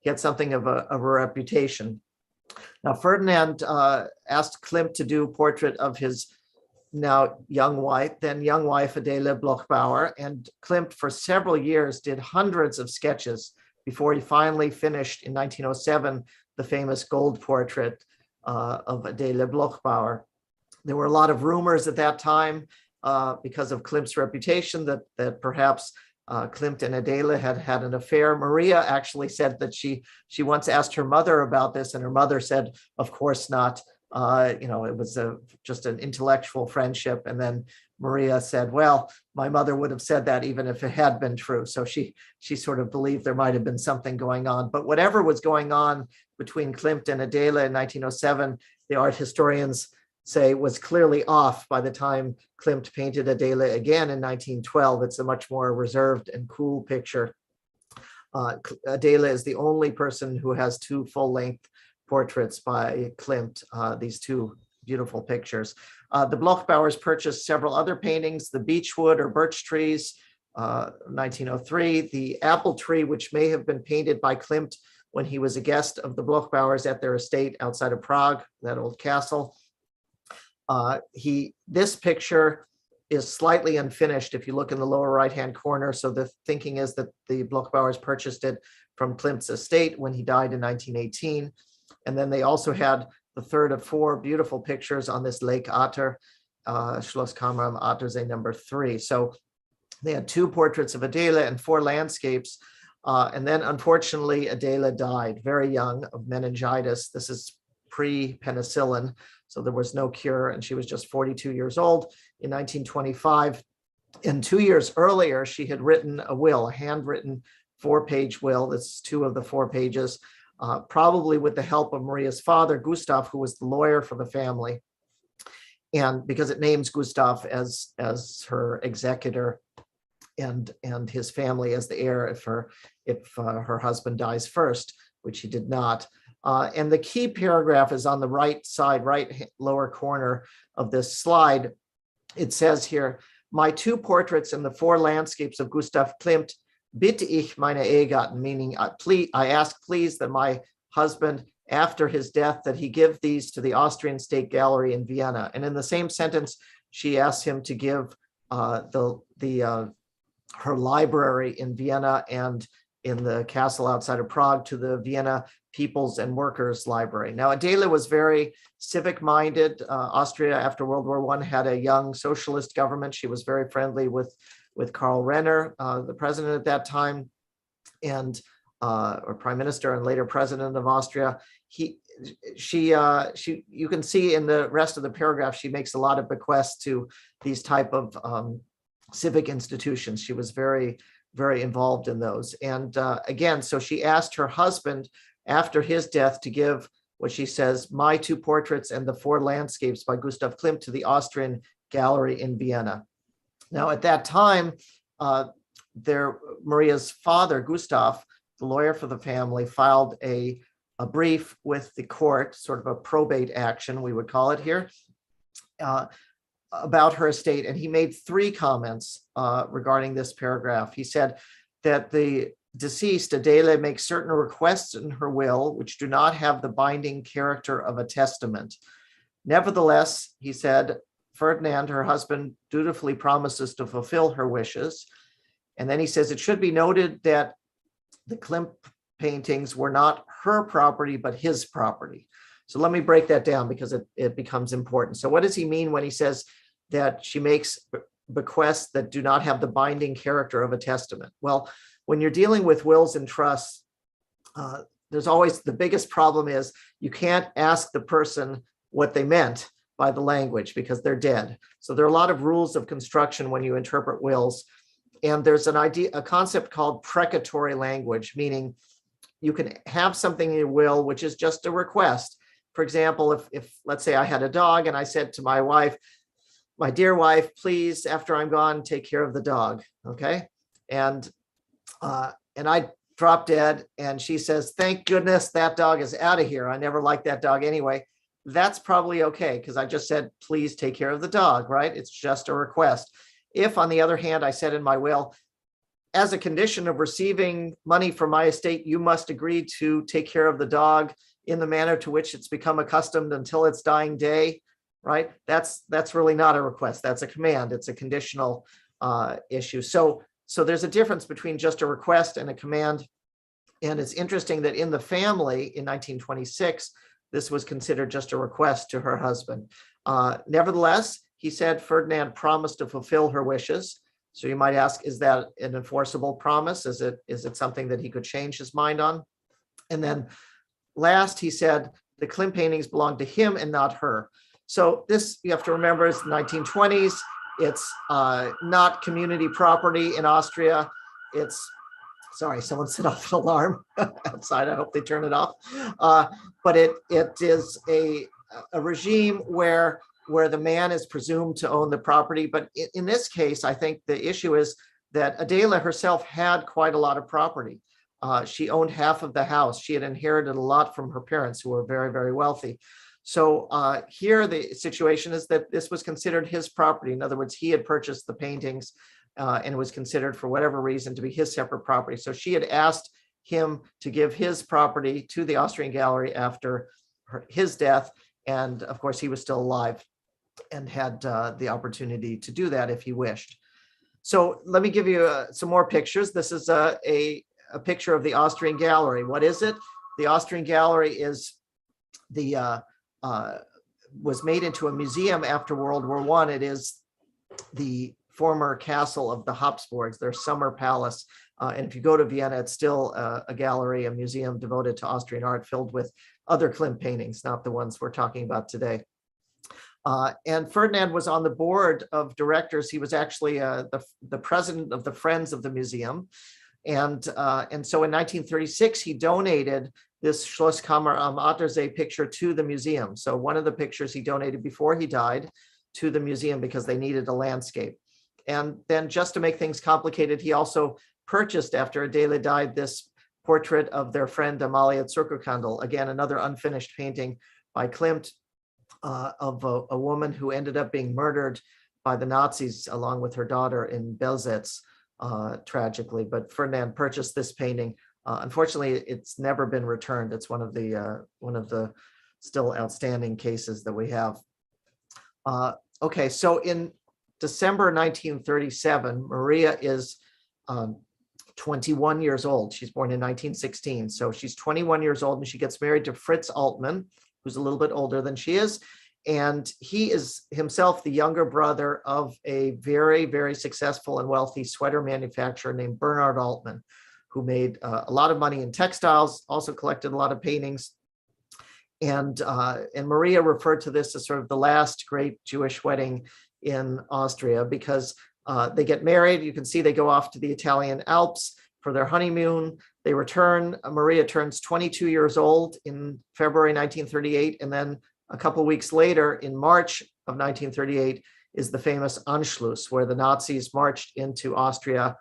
had something of a reputation. Now, Ferdinand asked Klimt to do a portrait of his now young wife, Adele Bloch-Bauer, and Klimt for several years did hundreds of sketches before he finally finished in 1907 the famous gold portrait of Adele Bloch-Bauer. There were a lot of rumors at that time because of Klimt's reputation that perhaps Klimt and Adele had an affair. Maria actually said that she once asked her mother about this, and her mother said, of course not. It was just an intellectual friendship. And then Maria said, well, my mother would have said that even if it had been true. So she sort of believed there might have been something going on. But whatever was going on between Klimt and Adele in 1907, the art historians say was clearly off by the time Klimt painted Adele again in 1912. It's a much more reserved and cool picture. Adele is the only person who has two full-length portraits by Klimt, these two beautiful pictures. The Bloch-Bauers purchased several other paintings, the beechwood or birch trees, 1903, the apple tree, which may have been painted by Klimt when he was a guest of the Bloch-Bauers at their estate outside of Prague, that old castle. This picture is slightly unfinished if you look in the lower right-hand corner. So the thinking is that the Bloch-Bauers purchased it from Klimt's estate when he died in 1918. And then they also had the third of four beautiful pictures on this Lake Atter, Schlosskammer am Attersee number 3. So they had two portraits of Adele and four landscapes. And then unfortunately, Adele died very young of meningitis. This is pre-penicillin, so there was no cure, and she was just 42 years old in 1925. And 2 years earlier, she had written a will, a handwritten 4-page will. That's 2 of the 4 pages, probably with the help of Maria's father, Gustav, who was the lawyer for the family. And because it names Gustav as her executor and his family as the heir if her husband dies first, which he did not. And the key paragraph is on the right side, right lower corner of this slide. It says here, my 2 portraits and the 4 landscapes of Gustav Klimt bitte ich meine Ehegatten, meaning I ask please that my husband, after his death, that he give these to the Austrian State Gallery in Vienna. And in the same sentence, she asks him to give her library in Vienna and in the castle outside of Prague to the Vienna People's and Workers' Library. Now, Adele was very civic-minded. Austria, after World War I, had a young socialist government. She was very friendly with Karl Renner, the president at that time, and or prime minister and later president of Austria. You can see in the rest of the paragraph, she makes a lot of bequests to these type of civic institutions. She was very, very involved in those. And again, so she asked her husband after his death to give what she says, my 2 portraits and the 4 landscapes by Gustav Klimt to the Austrian Gallery in Vienna. Now, at that time, Maria's father, Gustav, the lawyer for the family, filed a brief with the court, sort of a probate action, we would call it here, about her estate. And he made 3 comments regarding this paragraph. He said that the deceased, Adele, makes certain requests in her will which do not have the binding character of a testament. Nevertheless, he said, Ferdinand, her husband, dutifully promises to fulfill her wishes. And then he says it should be noted that the Klimt paintings were not her property, but his property. So let me break that down because it becomes important. So what does he mean when he says that she makes bequests that do not have the binding character of a testament? Well, when you're dealing with wills and trusts, there's always the biggest problem is you can't ask the person what they meant by the language because they're dead. So there are a lot of rules of construction when you interpret wills. And there's a concept called precatory language, meaning you can have something in your will, which is just a request. For example, if let's say I had a dog and I said to my wife, my dear wife, please, after I'm gone, take care of the dog. Okay. And I drop dead and she says, thank goodness that dog is out of here. I never liked that dog anyway. That's probably okay because I just said, please take care of the dog, right? It's just a request. If, on the other hand, I said in my will, as a condition of receiving money from my estate, you must agree to take care of the dog in the manner to which it's become accustomed until its dying day, right? That's really not a request. That's a command. It's a conditional issue. So there's a difference between just a request and a command. And it's interesting that in the family in 1926, this was considered just a request to her husband. Nevertheless, he said Ferdinand promised to fulfill her wishes. So you might ask, is that an enforceable promise? Is it something that he could change his mind on? And then last, he said the Klimt paintings belong to him and not her. So this, you have to remember, is the 1920s. It's not community property in Austria. It's, sorry, someone set off an alarm outside. I hope they turn it off. But it is a regime where the man is presumed to own the property. But in this case, I think the issue is that Adela herself had quite a lot of property. She owned half of the house. She had inherited a lot from her parents who were very, very wealthy. So here the situation is that this was considered his property. In other words, he had purchased the paintings and was considered for whatever reason to be his separate property. So she had asked him to give his property to the Austrian gallery after his death. And of course, he was still alive and had the opportunity to do that if he wished. So let me give you some more pictures. This is a picture of the Austrian gallery. What is it? The Austrian gallery is was made into a museum after World War I. It is the former castle of the Habsburgs, their summer palace. And if you go to Vienna, it's still a gallery, a museum devoted to Austrian art filled with other Klimt paintings, not the ones we're talking about today. And Ferdinand was on the board of directors. He was actually the president of the Friends of the Museum. And so in 1936, he donated this Schlosskammer am Attersee picture to the museum. So one of the pictures he donated before he died to the museum because they needed a landscape. And then just to make things complicated, he also purchased, after Adela died, this portrait of their friend Amalia Zurkerkandel, again, another unfinished painting by Klimt of a woman who ended up being murdered by the Nazis along with her daughter in Belzec, tragically. But Ferdinand purchased this painting. Unfortunately, it's never been returned. It's one of the still outstanding cases that we have. Okay, so in December 1937, Maria is 21 years old. She's born in 1916. So she's 21 years old and she gets married to Fritz Altmann, who's a little bit older than she is. And he is himself the younger brother of a very, very successful and wealthy sweater manufacturer named Bernhard Altmann, who made a lot of money in textiles, also collected a lot of paintings. And Maria referred to this as sort of the last great Jewish wedding in Austria because they get married. You can see they go off to the Italian Alps for their honeymoon. They return. Maria turns 22 years old in February 1938. And then a couple of weeks later, in March of 1938, is the famous Anschluss, where the Nazis marched into Austria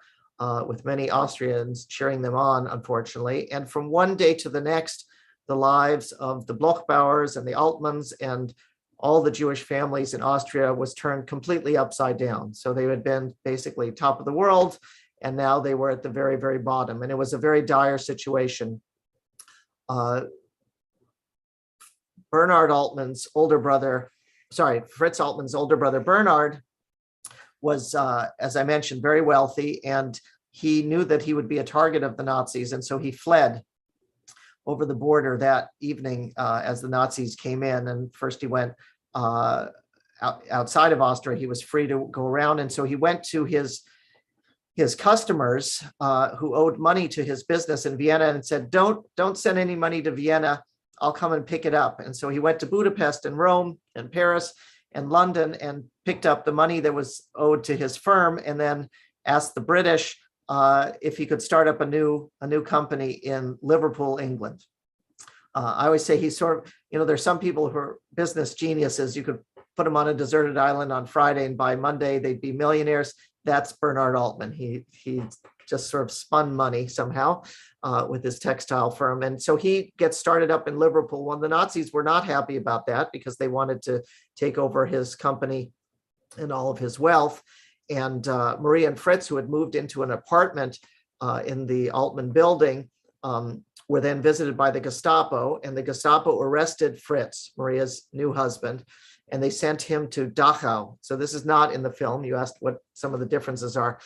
with many Austrians cheering them on, unfortunately. And from one day to the next, the lives of the Bloch-Bauers and the Altmanns and all the Jewish families in Austria was turned completely upside down. So they had been basically top of the world, and now they were at the very, very bottom. And it was a very dire situation. Bernhard Altmann's older brother, Fritz Altmann's older brother, Bernhard, was, as I mentioned, very wealthy. And he knew that he would be a target of the Nazis, and so he fled over the border that evening as the Nazis came in. And first he went outside of Austria. He was free to go around, and so he went to his customers who owed money to his business in Vienna and said, don't send any money to Vienna. I'll come and pick it up. And so he went to Budapest and Rome and Paris and London and picked up the money that was owed to his firm, and then asked the British if he could start up a new company in Liverpool, England. I always say he's sort of, there's some people who are business geniuses. You could put them on a deserted island on Friday, and by Monday they'd be millionaires. That's Bernard Altman. He just sort of spun money somehow with his textile firm. And so he gets started up in Liverpool. When the Nazis were not happy about that because they wanted to take over his company and all of his wealth. And Maria and Fritz, who had moved into an apartment in the Altman building, were then visited by the Gestapo, and the Gestapo arrested Fritz, Maria's new husband, and they sent him to Dachau. So this is not in the film. You asked what some of the differences are.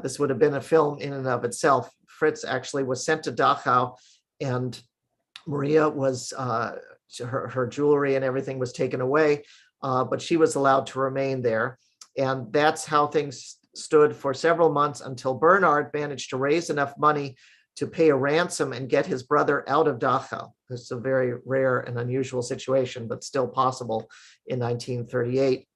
This would have been a film in and of itself. Fritz actually was sent to Dachau, and Maria was, her jewelry and everything was taken away, but she was allowed to remain there. And that's how things stood for several months until Bernard managed to raise enough money to pay a ransom and get his brother out of Dachau. It's a very rare and unusual situation, but still possible in 1938.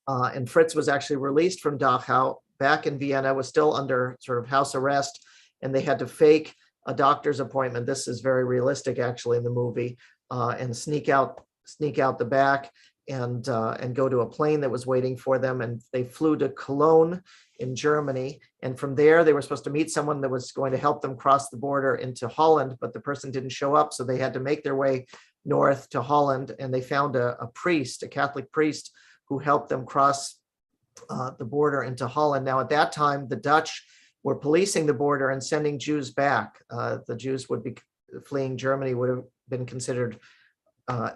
And Fritz was actually released from Dachau back in Vienna, was still under sort of house arrest, and they had to fake a doctor's appointment. This is very realistic actually in the movie, and sneak out the back and go to a plane that was waiting for them. And they flew to Cologne in Germany. And from there, they were supposed to meet someone that was going to help them cross the border into Holland, but the person didn't show up. So they had to make their way north to Holland. And they found a priest, a Catholic priest, who helped them cross the border into Holland. Now, at that time, the Dutch were policing the border and sending Jews back. The Jews would be fleeing Germany, would have been considered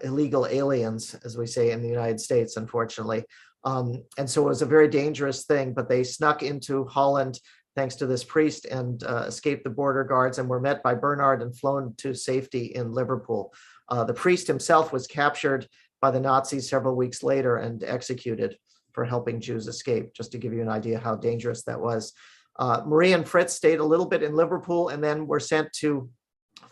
illegal aliens, as we say in the United States, unfortunately. And so it was a very dangerous thing, but they snuck into Holland thanks to this priest and escaped the border guards and were met by Bernard and flown to safety in Liverpool. The priest himself was captured by the Nazis several weeks later and executed for helping Jews escape, just to give you an idea how dangerous that was. Marie and Fritz stayed a little bit in Liverpool and then were sent to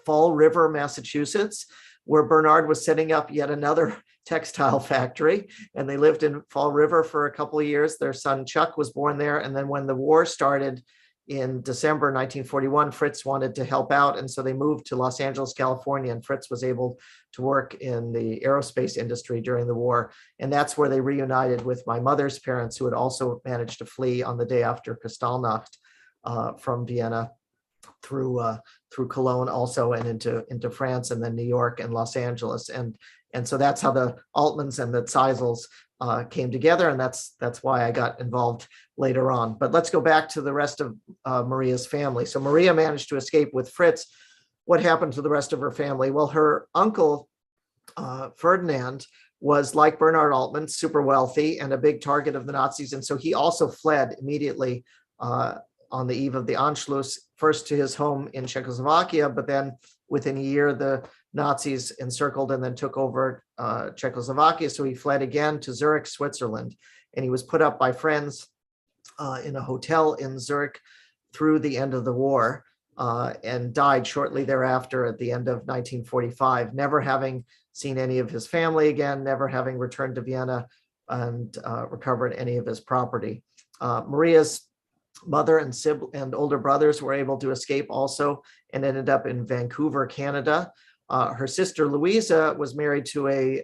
Fall River, Massachusetts, where Bernard was setting up yet another textile factory. And they lived in Fall River for a couple of years. Their son Chuck was born there. And then when the war started in December 1941, Fritz wanted to help out. And so they moved to Los Angeles, California, and Fritz was able to work in the aerospace industry during the war. And that's where they reunited with my mother's parents, who had also managed to flee on the day after Kristallnacht from Vienna through Cologne also, and into France, and then New York and Los Angeles. And so that's how the Altmans and the Zeisels came together. And that's why I got involved later on. But let's go back to the rest of Maria's family. So Maria managed to escape with Fritz. What happened to the rest of her family? Well, her uncle, Ferdinand, was like Bernard Altman, super wealthy and a big target of the Nazis. And so he also fled immediately on the eve of the Anschluss, first to his home in Czechoslovakia, but then within a year, the Nazis encircled and then took over Czechoslovakia. So he fled again to Zurich, Switzerland, and he was put up by friends in a hotel in Zurich through the end of the war, and died shortly thereafter at the end of 1945, never having seen any of his family again, never having returned to Vienna and recovered any of his property. Maria's mother and older brothers were able to escape also and ended up in Vancouver, Canada. Her sister Louisa was married to a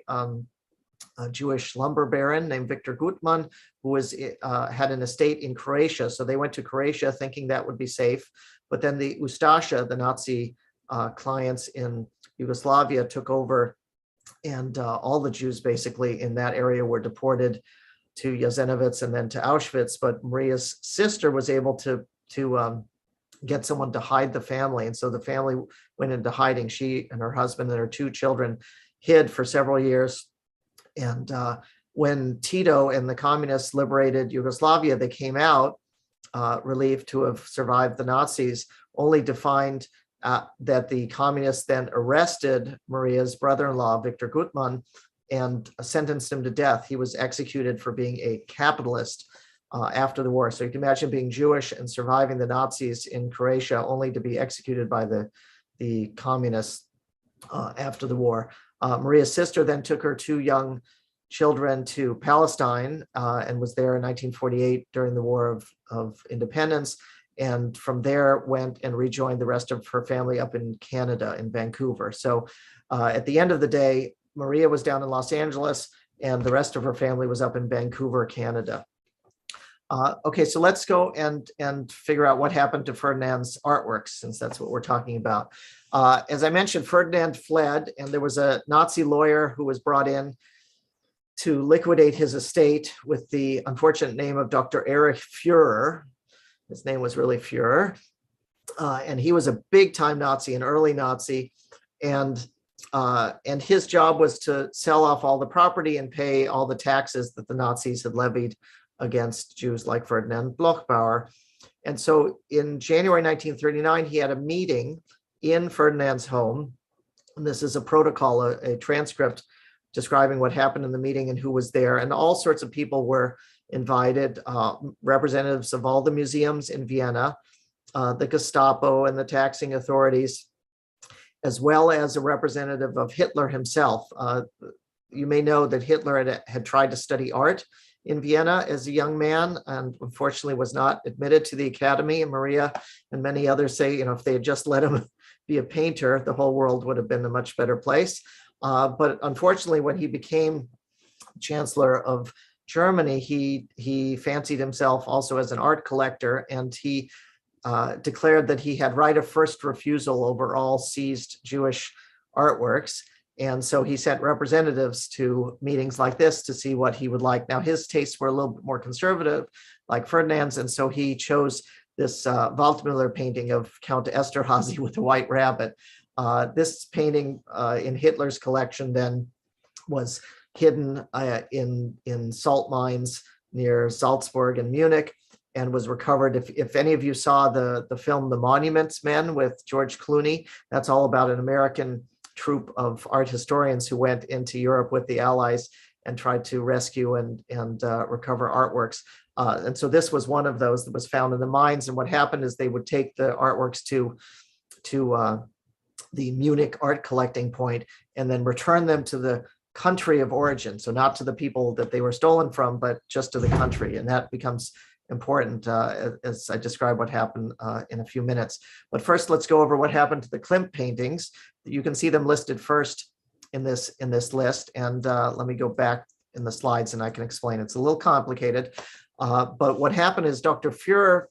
Jewish lumber baron named Victor Gutmann, who had an estate in Croatia. So they went to Croatia thinking that would be safe. But then the Ustasha, the Nazi clients in Yugoslavia, took over, and all the Jews basically in that area were deported to Jasenovac and then to Auschwitz. But Maria's sister was able to get someone to hide the family. And so the family went into hiding. She and her husband and her two children hid for several years. And when Tito and the communists liberated Yugoslavia, they came out relieved to have survived the Nazis, only to find that the communists then arrested Maria's brother-in-law, Victor Gutmann, and sentenced him to death. He was executed for being a capitalist after the war. So you can imagine being Jewish and surviving the Nazis in Croatia, only to be executed by the communists after the war. Maria's sister then took her 2 young children to Palestine and was there in 1948 during the War of Independence. And from there went and rejoined the rest of her family up in Canada, in Vancouver. So at the end of the day, Maria was down in Los Angeles and the rest of her family was up in Vancouver, Canada. Okay, so let's go and figure out what happened to Ferdinand's artworks, since that's what we're talking about. As I mentioned, Ferdinand fled, and there was a Nazi lawyer who was brought in to liquidate his estate with the unfortunate name of Dr. Erich Führer. His name was really Führer. And he was a big-time Nazi, an early Nazi. And his job was to sell off all the property and pay all the taxes that the Nazis had levied against Jews like Ferdinand Bloch-Bauer. And so in January 1939, he had a meeting in Ferdinand's home. And this is a protocol, a transcript describing what happened in the meeting and who was there. And all sorts of people were invited, representatives of all the museums in Vienna, the Gestapo and the taxing authorities, as well as a representative of Hitler himself. You may know that Hitler had tried to study art in Vienna as a young man and unfortunately was not admitted to the academy. And Maria and many others say, if they had just let him be a painter, the whole world would have been a much better place. But unfortunately, when he became Chancellor of Germany, he fancied himself also as an art collector, and he declared that he had right of first refusal over all seized Jewish artworks. And so he sent representatives to meetings like this to see what he would like. Now, his tastes were a little bit more conservative, like Ferdinand's, and so he chose this Waldmüller painting of Count Esterhazy with a white rabbit. This painting in Hitler's collection then was hidden in salt mines near Salzburg and Munich and was recovered. If any of you saw the film The Monuments Men with George Clooney, that's all about an American troupe of art historians who went into Europe with the Allies and tried to rescue and recover artworks. And so this was one of those that was found in the mines. And what happened is they would take the artworks to the Munich art collecting point and then return them to the country of origin. So not to the people that they were stolen from, but just to the country. And that becomes important as I describe what happened in a few minutes. But first, let's go over what happened to the Klimt paintings. You can see them listed first in this list. And let me go back in the slides and I can explain. It's a little complicated. But what happened is Dr. Führer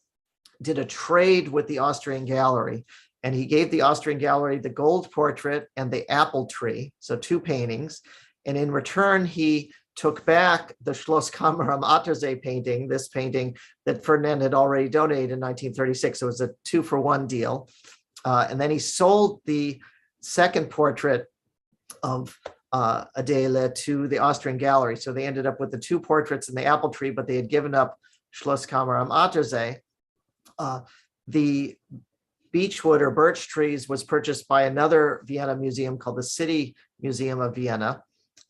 did a trade with the Austrian Gallery, and he gave the Austrian Gallery the gold portrait and the apple tree, so 2 paintings. And in return, he took back the Schlosskammer am Attersee painting, this painting that Ferdinand had already donated in 1936. So it was a 2-for-1 deal. And then he sold the second portrait of Adele to the Austrian Gallery. So they ended up with the 2 portraits and the apple tree, but they had given up Schlosskammer am Attersee. The beechwood or birch trees was purchased by another Vienna museum called the City Museum of Vienna.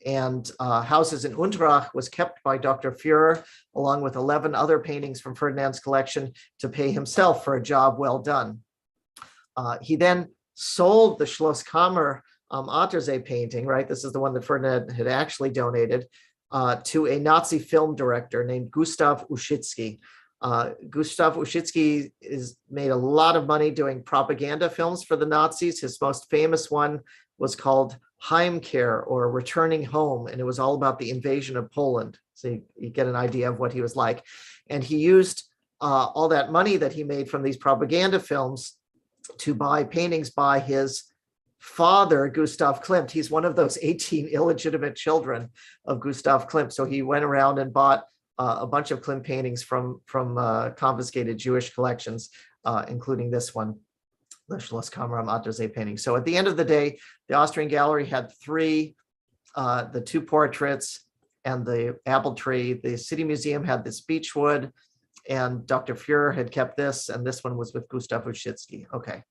And houses in Unterach was kept by Dr. Führer, along with 11 other paintings from Ferdinand's collection to pay himself for a job well done. He then sold the Schlosskammer Attersee painting, right? This is the one that Ferdinand had actually donated to a Nazi film director named Gustav Uschitsky. Gustav Uschitsky made a lot of money doing propaganda films for the Nazis. His most famous one was called Heimkehr, or Returning Home, and it was all about the invasion of Poland. So you get an idea of what he was like. And he used all that money that he made from these propaganda films to buy paintings by his father, Gustav Klimt. He's one of those 18 illegitimate children of Gustav Klimt. So he went around and bought a bunch of Klimt paintings from confiscated Jewish collections, including this one, the Schlosskammer am Attersee painting. So at the end of the day, the Austrian Gallery had 3, the 2 portraits and the apple tree. The City Museum had this beechwood, and Dr. Fuhrer had kept this, and this one was with Gustav Uschitsky. Okay,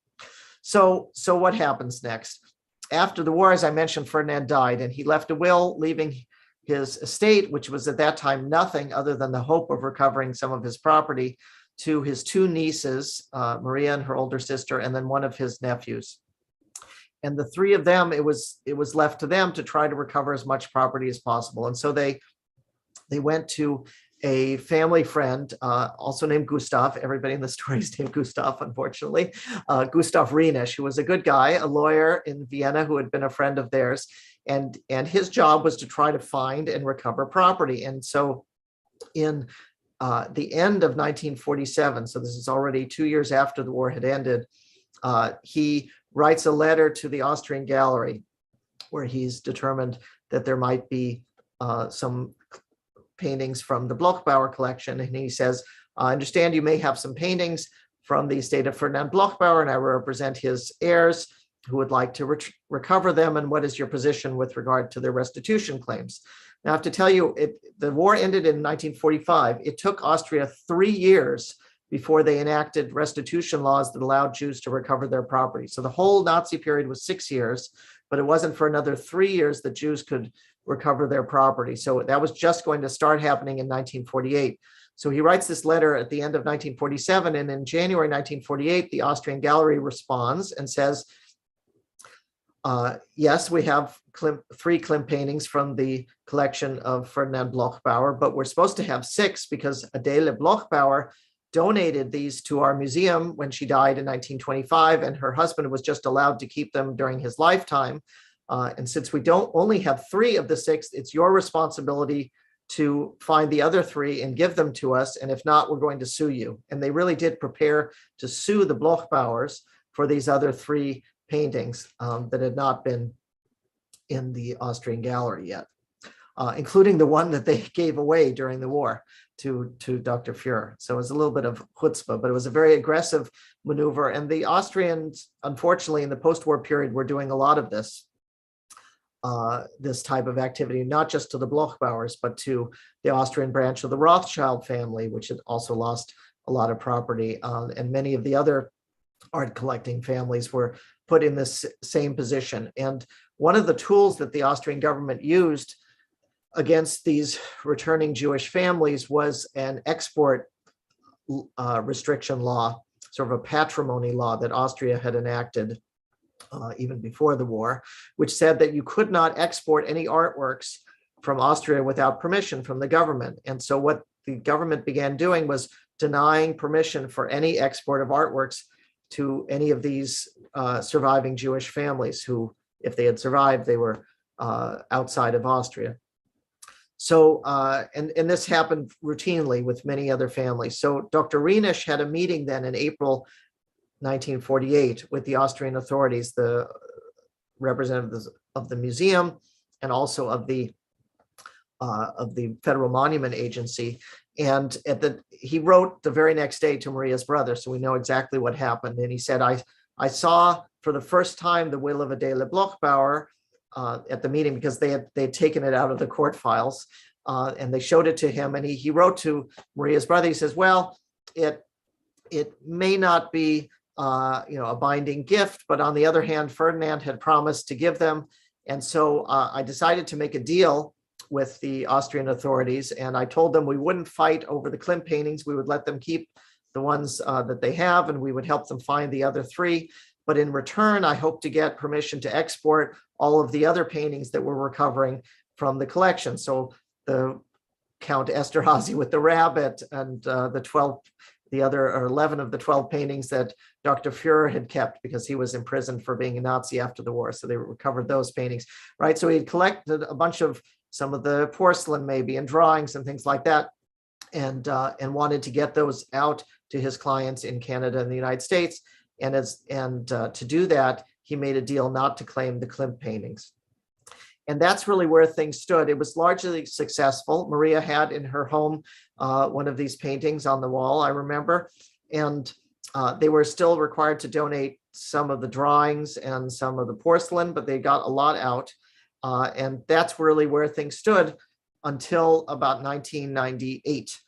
so what happens next? After the war, as I mentioned, Ferdinand died, and he left a will leaving his estate, which was at that time nothing other than the hope of recovering some of his property, to his two nieces, Maria and her older sister, and then one of his nephews. And the three of them, it was left to them to try to recover as much property as possible. And so they went to a family friend, also named Gustav. Everybody in the story is named Gustav, unfortunately. Gustav Reynolds, who was a good guy, a lawyer in Vienna who had been a friend of theirs. And his job was to try to find and recover property. And so in the end of 1947, so this is already 2 years after the war had ended, he writes a letter to the Austrian Gallery where he's determined that there might be some paintings from the Bloch-Bauer collection. And he says, I understand you may have some paintings from the estate of Ferdinand Bloch-Bauer, and I represent his heirs who would like to recover them. And what is your position with regard to their restitution claims? Now, I have to tell you, the war ended in 1945. It took Austria 3 years before they enacted restitution laws that allowed Jews to recover their property. So the whole Nazi period was 6 years, but it wasn't for another 3 years that Jews could recover their property. So that was just going to start happening in 1948. So he writes this letter at the end of 1947, and in January 1948, the Austrian Gallery responds and says, yes, we have three Klimt paintings from the collection of Ferdinand Bloch-Bauer, but we're supposed to have 6 because Adele Bloch-Bauer donated these to our museum when she died in 1925, and her husband was just allowed to keep them during his lifetime. And since we don't only have 3 of the 6, it's your responsibility to find the other 3 and give them to us. And if not, we're going to sue you. And they really did prepare to sue the Bloch-Bauers for these other 3 paintings that had not been in the Austrian Gallery yet, including the one that they gave away during the war to Dr. Fuhrer. So it was a little bit of chutzpah, but it was a very aggressive maneuver. And the Austrians, unfortunately, in the post-war period, were doing a lot of this type of activity, not just to the Bloch-Bauers, but to the Austrian branch of the Rothschild family, which had also lost a lot of property. And many of the other art collecting families were put in this same position. And one of the tools that the Austrian government used against these returning Jewish families was an export restriction law, sort of a patrimony law that Austria had enacted even before the war, which said that you could not export any artworks from Austria without permission from the government. And so what the government began doing was denying permission for any export of artworks to any of these surviving Jewish families who, if they had survived, they were outside of Austria. So, and this happened routinely with many other families. So Dr. Reynolds had a meeting then in April 1948 with the Austrian authorities, the representatives of the museum and also of the Federal Monument Agency. And he wrote the very next day to Maria's brother, so we know exactly what happened. And he said, I saw for the first time the will of Adele Bloch-Bauer at the meeting, because they had taken it out of the court files, and they showed it to him. And he wrote to Maria's brother. He says, well, it may not be a binding gift, but on the other hand, Ferdinand had promised to give them. And so I decided to make a deal with the Austrian authorities. And I told them we wouldn't fight over the Klimt paintings. We would let them keep the ones that they have, and we would help them find the other 3. But in return, I hope to get permission to export all of the other paintings that we're recovering from the collection. So the Count Esterhazy with the rabbit, and the other 11 of the 12 paintings that Dr. Fuhrer had kept because he was imprisoned for being a Nazi after the war. So they recovered those paintings, right? So he had collected a bunch of some of the porcelain maybe and drawings and things like that, and wanted to get those out to his clients in Canada and the United States. And to do that, he made a deal not to claim the Klimt paintings. And that's really where things stood. It was largely successful. Maria had in her home one of these paintings on the wall, I remember. And they were still required to donate some of the drawings and some of the porcelain, but they got a lot out. And that's really where things stood until about 1998.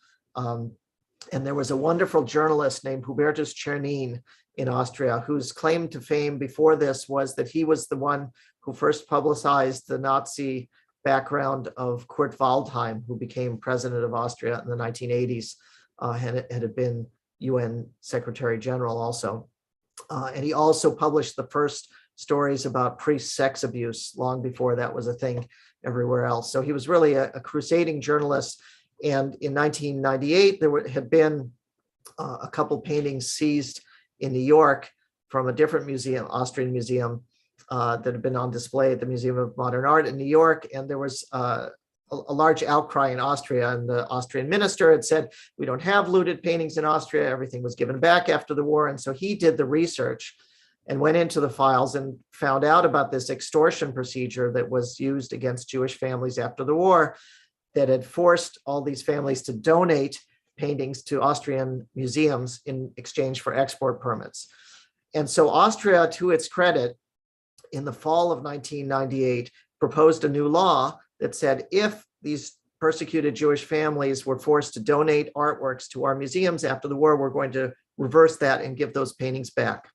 And there was a wonderful journalist named Hubertus Czernin in Austria, whose claim to fame before this was that he was the one who first publicized the Nazi background of Kurt Waldheim, who became president of Austria in the 1980s, had been UN Secretary General also. And he also published the first stories about priest sex abuse long before that was a thing everywhere else. So he was really a crusading journalist. And in 1998, there had been a couple paintings seized in New York from a different museum, Austrian museum, that had been on display at the Museum of Modern Art in New York. And there was a large outcry in Austria, and the Austrian minister had said, we don't have looted paintings in Austria. Everything was given back after the war. And so he did the research and went into the files and found out about this extortion procedure that was used against Jewish families after the war, that had forced all these families to donate paintings to Austrian museums in exchange for export permits. And so Austria, to its credit, in the fall of 1998, proposed a new law that said if these persecuted Jewish families were forced to donate artworks to our museums after the war, we're going to reverse that and give those paintings back.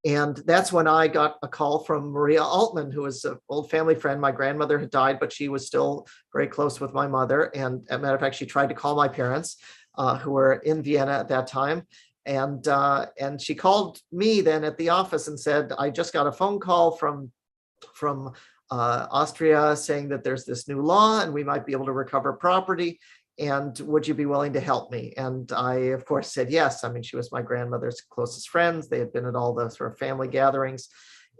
And that's when I got a call from Maria Altmann, who was an old family friend. My grandmother had died, but she was still very close with my mother. And as a matter of fact, she tried to call my parents, who were in Vienna at that time. And she called me then at the office and said, I just got a phone call from Austria saying that there's this new law and we might be able to recover property. And would you be willing to help me? And I, of course, said yes. I mean, she was my grandmother's closest friends. They had been at all the sort of family gatherings.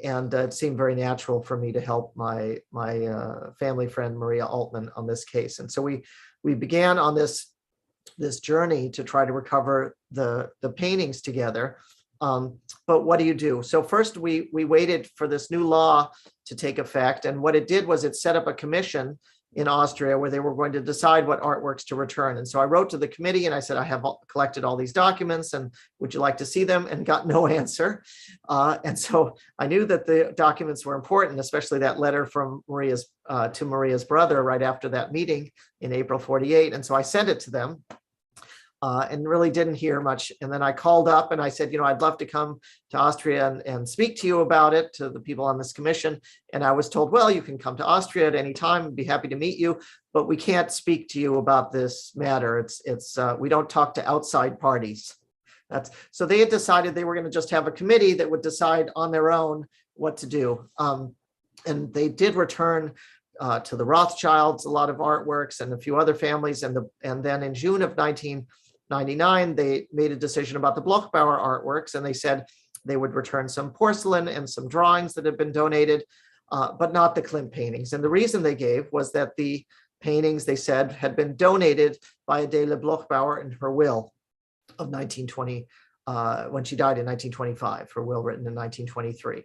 And it seemed very natural for me to help my family friend, Maria Altmann, on this case. And so we began on this journey to try to recover the paintings together. But what do you do? So first we waited for this new law to take effect. And what it did was it set up a commission in Austria where they were going to decide what artworks to return. And so I wrote to the committee and I said, I have collected all these documents and would you like to see them? And got no answer. And so I knew that the documents were important, especially that letter from to Maria's brother right after that meeting in April 48. And so I sent it to them. And really didn't hear much. And then I called up and I said, I'd love to come to Austria and speak to you about it, to the people on this commission. And I was told, well, you can come to Austria at any time. I'd be happy to meet you, but we can't speak to you about this matter. We don't talk to outside parties. So they had decided they were going to just have a committee that would decide on their own what to do. And they did return to the Rothschilds a lot of artworks and a few other families. And then in June of 1999, they made a decision about the Bloch-Bauer artworks, and they said they would return some porcelain and some drawings that had been donated, but not the Klimt paintings. And the reason they gave was that the paintings, they said, had been donated by Adele Bloch-Bauer in her will of 1920, when she died in 1925, her will written in 1923.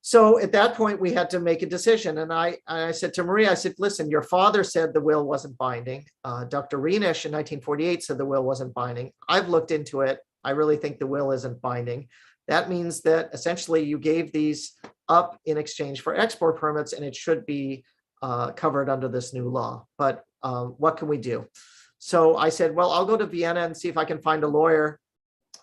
So at that point, we had to make a decision. And I said to Maria, I said, listen, your father said the will wasn't binding. Dr. Rienisch in 1948 said the will wasn't binding. I've looked into it. I really think the will isn't binding. That means that essentially you gave these up in exchange for export permits, and it should be covered under this new law. But what can we do? So I said, well, I'll go to Vienna and see if I can find a lawyer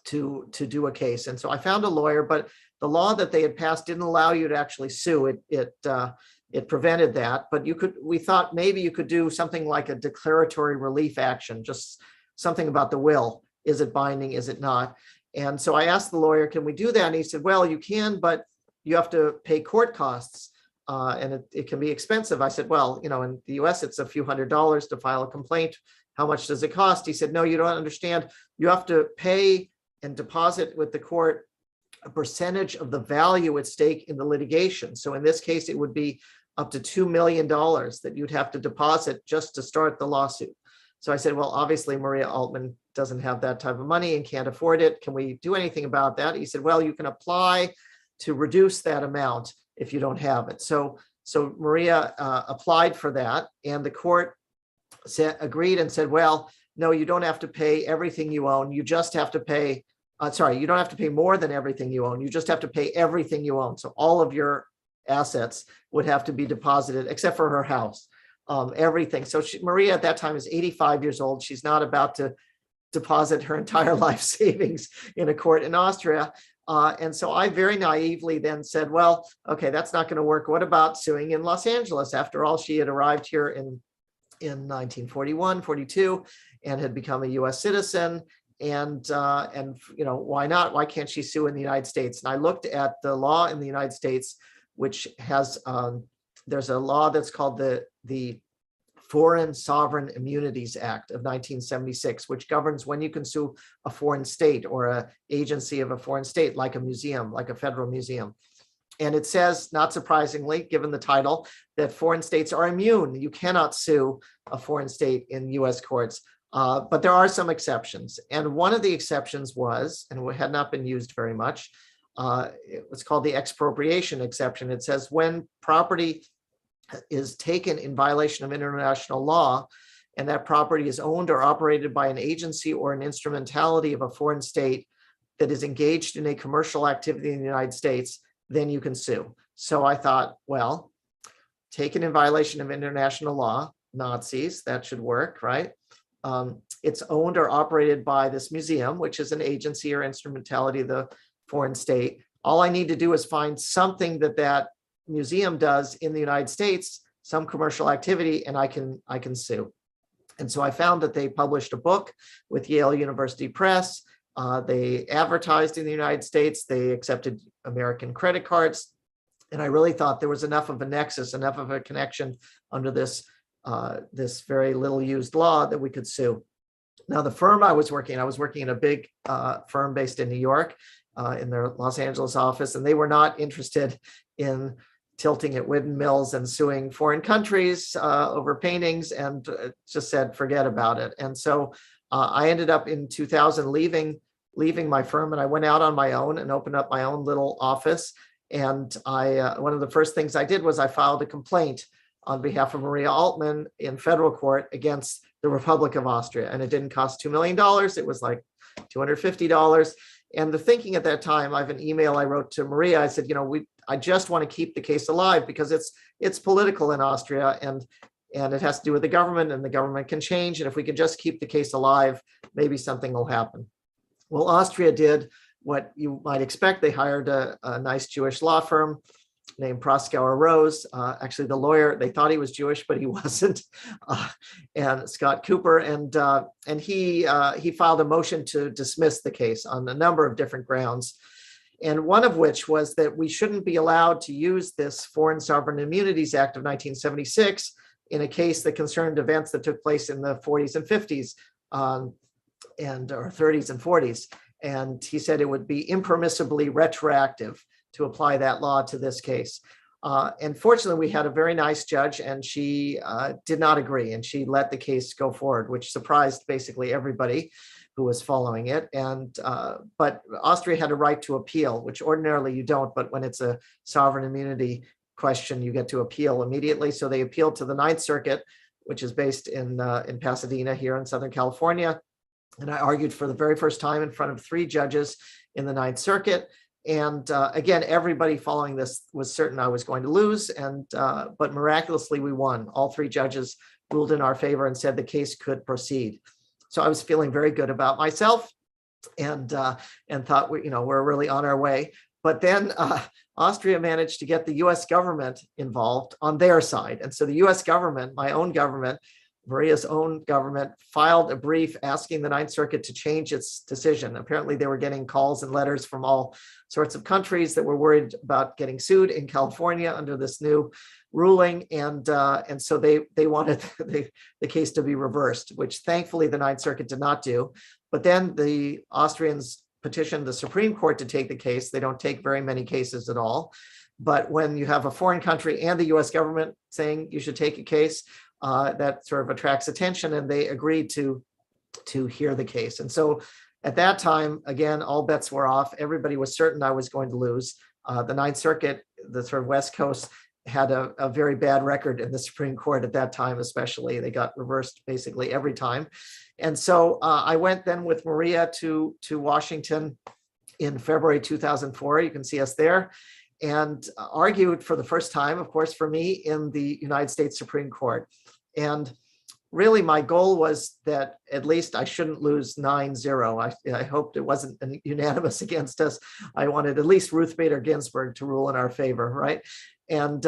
to do a case. And so I found a lawyer, but the law that they had passed didn't allow you to actually sue. It prevented that, but we thought maybe you could do something like a declaratory relief action, just something about the will. Is it binding? Is it not? And so I asked the lawyer, can we do that? And he said, well, you can, but you have to pay court costs, and it can be expensive. I said, well, in the US, it's a few $100s to file a complaint. How much does it cost? He said, no, you don't understand. You have to pay and deposit with the court a percentage of the value at stake in the litigation. So in this case, it would be up to $2 million that you'd have to deposit just to start the lawsuit. So I said, well, obviously Maria Altmann doesn't have that type of money and can't afford it. Can we do anything about that? He said, well, you can apply to reduce that amount if you don't have it. So Maria applied for that, and the court agreed and said, well, no, you don't have to pay everything you own. You just have to pay you don't have to pay more than everything you own. You just have to pay everything you own. So all of your assets would have to be deposited, except for her house, everything. So Maria at that time is 85 years old. She's not about to deposit her entire life savings in a court in Austria. And so I very naively then said, well, okay, that's not going to work. What about suing in Los Angeles? After all, she had arrived here in 1941, 42, and had become a US citizen. And you know, why not? Why can't she sue in the United States? And I looked at the law in the United States, which has, there's a law that's called the Foreign Sovereign Immunities Act of 1976, which governs when you can sue a foreign state or an agency of a foreign state, like a museum, like a federal museum. And it says, not surprisingly, given the title, that foreign states are immune. You cannot sue a foreign state in US courts, but there are some exceptions. And one of the exceptions was, and it had not been used very much, it was called the expropriation exception. It says when property is taken in violation of international law, and that property is owned or operated by an agency or an instrumentality of a foreign state that is engaged in a commercial activity in the United States, then you can sue. So I thought, well, taken in violation of international law, Nazis, that should work, right? It's owned or operated by this museum, which is an agency or instrumentality of the foreign state. All I need to do is find something that museum does in the United States, some commercial activity, and I can sue. And so I found that they published a book with Yale University Press. They advertised in the United States. They accepted American credit cards. And I really thought there was enough of a nexus, enough of a connection under this very little used law that we could sue. Now, the firm I was working in a big firm based in New York, in their Los Angeles office, and they were not interested in tilting at windmills and suing foreign countries over paintings, and just said, forget about it. And so I ended up in 2000 leaving my firm, and I went out on my own and opened up my own little office. And one of the first things I did was I filed a complaint on behalf of Maria Altmann in federal court against the Republic of Austria. And it didn't cost $2 million. It was like $250. And the thinking at that time, I have an email I wrote to Maria. I said, you know, I just want to keep the case alive because it's political in Austria, and it has to do with the government, and the government can change. And if we can just keep the case alive, maybe something will happen. Well, Austria did what you might expect. They hired a nice Jewish law firm named Proskauer Rose. Actually, the lawyer, they thought he was Jewish, but he wasn't. And Scott Cooper, and he filed a motion to dismiss the case on a number of different grounds. And one of which was that we shouldn't be allowed to use this Foreign Sovereign Immunities Act of 1976 in a case that concerned events that took place in the 40s and 50s, or 30s and 40s. And he said it would be impermissibly retroactive to apply that law to this case. And fortunately, we had a very nice judge, and she did not agree, and she let the case go forward, which surprised basically everybody who was following it. And but Austria had a right to appeal, which ordinarily you don't, but when it's a sovereign immunity question, you get to appeal immediately. So they appealed to the Ninth Circuit, which is based in Pasadena here in Southern California. And I argued for the very first time in front of 3 judges in the Ninth Circuit. And again, everybody following this was certain I was going to lose, but miraculously we won. All 3 judges ruled in our favor and said the case could proceed. So I was feeling very good about myself, and thought we're really on our way. But then Austria managed to get the U.S. government involved on their side, and so the U.S. government, my own government, Maria's own government, filed a brief asking the Ninth Circuit to change its decision. Apparently, they were getting calls and letters from all sorts of countries that were worried about getting sued in California under this new ruling, and so they wanted the case to be reversed, which thankfully the Ninth Circuit did not do. But then the Austrians petitioned the Supreme Court to take the case. They don't take very many cases at all, but when you have a foreign country and the U.S. government saying you should take a case, that sort of attracts attention, and they agreed to hear the case. And so at that time, again, all bets were off. Everybody was certain I was going to lose. The Ninth Circuit, the sort of West Coast, had a very bad record in the Supreme Court at that time, especially. They got reversed basically every time. And so I went then with Maria to Washington in February 2004. You can see us there. And argued for the first time, of course, for me, in the United States Supreme Court. And really my goal was that at least I shouldn't lose 9-0. I hoped it wasn't unanimous against us. I wanted at least Ruth Bader Ginsburg to rule in our favor, right? And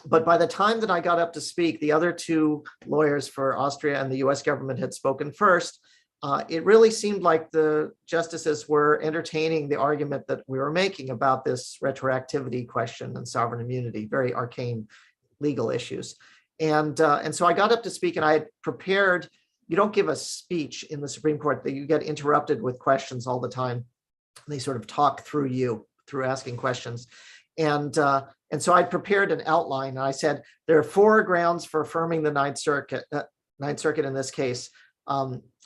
but by the time that I got up to speak, the other two lawyers for Austria and the US government had spoken first. It really seemed like the justices were entertaining the argument that we were making about this retroactivity question and sovereign immunity, very arcane legal issues. And so I got up to speak, and I had prepared. You don't give a speech in the Supreme Court, that you get interrupted with questions all the time. They sort of talk through you, through asking questions. And so I prepared an outline, and I said, there are 4 grounds for affirming the Ninth Circuit in this case.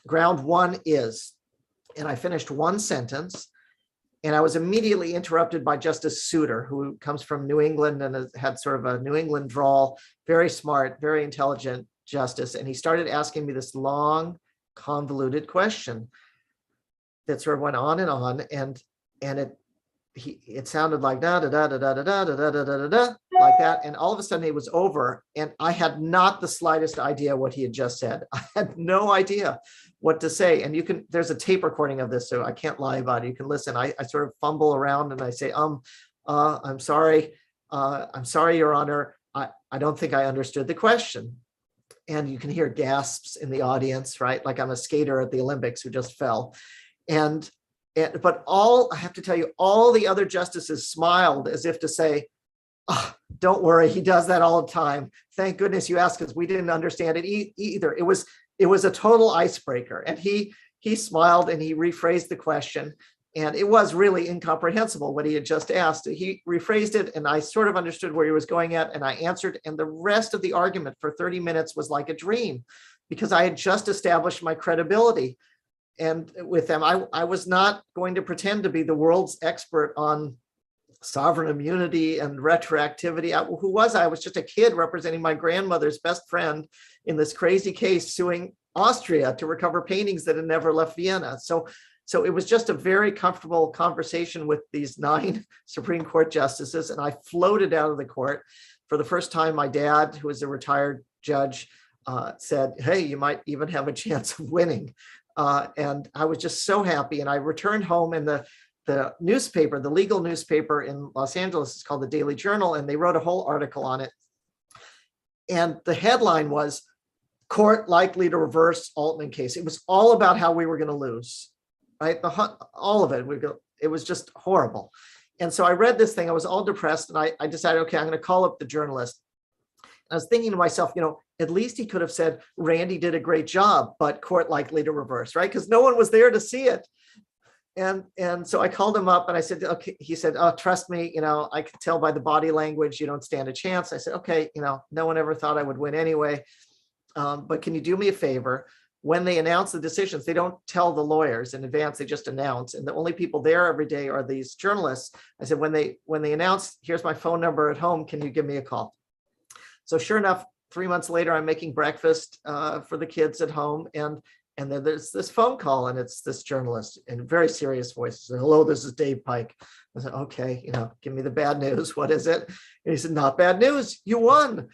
Ground 1 is, and I finished one sentence, and I was immediately interrupted by Justice Souter, who comes from New England and has had sort of a New England drawl, very smart, very intelligent justice. And he started asking me this long, convoluted question that sort of went on, and it sounded like da da da da da da da da da da da like that, and all of a sudden it was over, and I had not the slightest idea what he had just said. I had no idea what to say, and there's a tape recording of this, so I can't lie about it. You can listen. I sort of fumble around and I say, I'm sorry, Your Honor, I don't think I understood the question. And you can hear gasps in the audience, right? Like I'm a skater at the Olympics who just fell. But I have to tell you, all the other justices smiled as if to say, oh, don't worry, he does that all the time. Thank goodness you asked, because we didn't understand it either. It was a total icebreaker. And he smiled and he rephrased the question. And it was really incomprehensible what he had just asked. He rephrased it, and I sort of understood where he was going at, and I answered. And the rest of the argument for 30 minutes was like a dream, because I had just established my credibility. And with them, I was not going to pretend to be the world's expert on sovereign immunity and retroactivity. Who was I? I was just a kid representing my grandmother's best friend in this crazy case suing Austria to recover paintings that had never left Vienna. So it was just a very comfortable conversation with these 9 Supreme Court justices, and I floated out of the court. For the first time, my dad, who was a retired judge, said, hey, you might even have a chance of winning. And I was just so happy. And I returned home, and the newspaper, the legal newspaper in Los Angeles, is called the Daily Journal, and they wrote a whole article on it. And the headline was, "Court likely to reverse Altman case." It was all about how we were going to lose, right? All of it. It was just horrible. And so I read this thing. I was all depressed, and I decided, okay, I'm going to call up the journalist. I was thinking to myself, at least he could have said, Randy did a great job, but court likely to reverse, right? Because no one was there to see it. And so I called him up and I said, okay, he said, oh, trust me, I could tell by the body language, you don't stand a chance. I said, okay, no one ever thought I would win anyway. But can you do me a favor? When they announce the decisions, they don't tell the lawyers in advance, they just announce. And the only people there every day are these journalists. I said, when they announce, here's my phone number at home, can you give me a call? So sure enough, 3 months later, I'm making breakfast for the kids at home. And then there's this phone call, and it's this journalist in a very serious voice. He said, hello, this is Dave Pike. I said, okay, give me the bad news. What is it? And he said, not bad news. You won.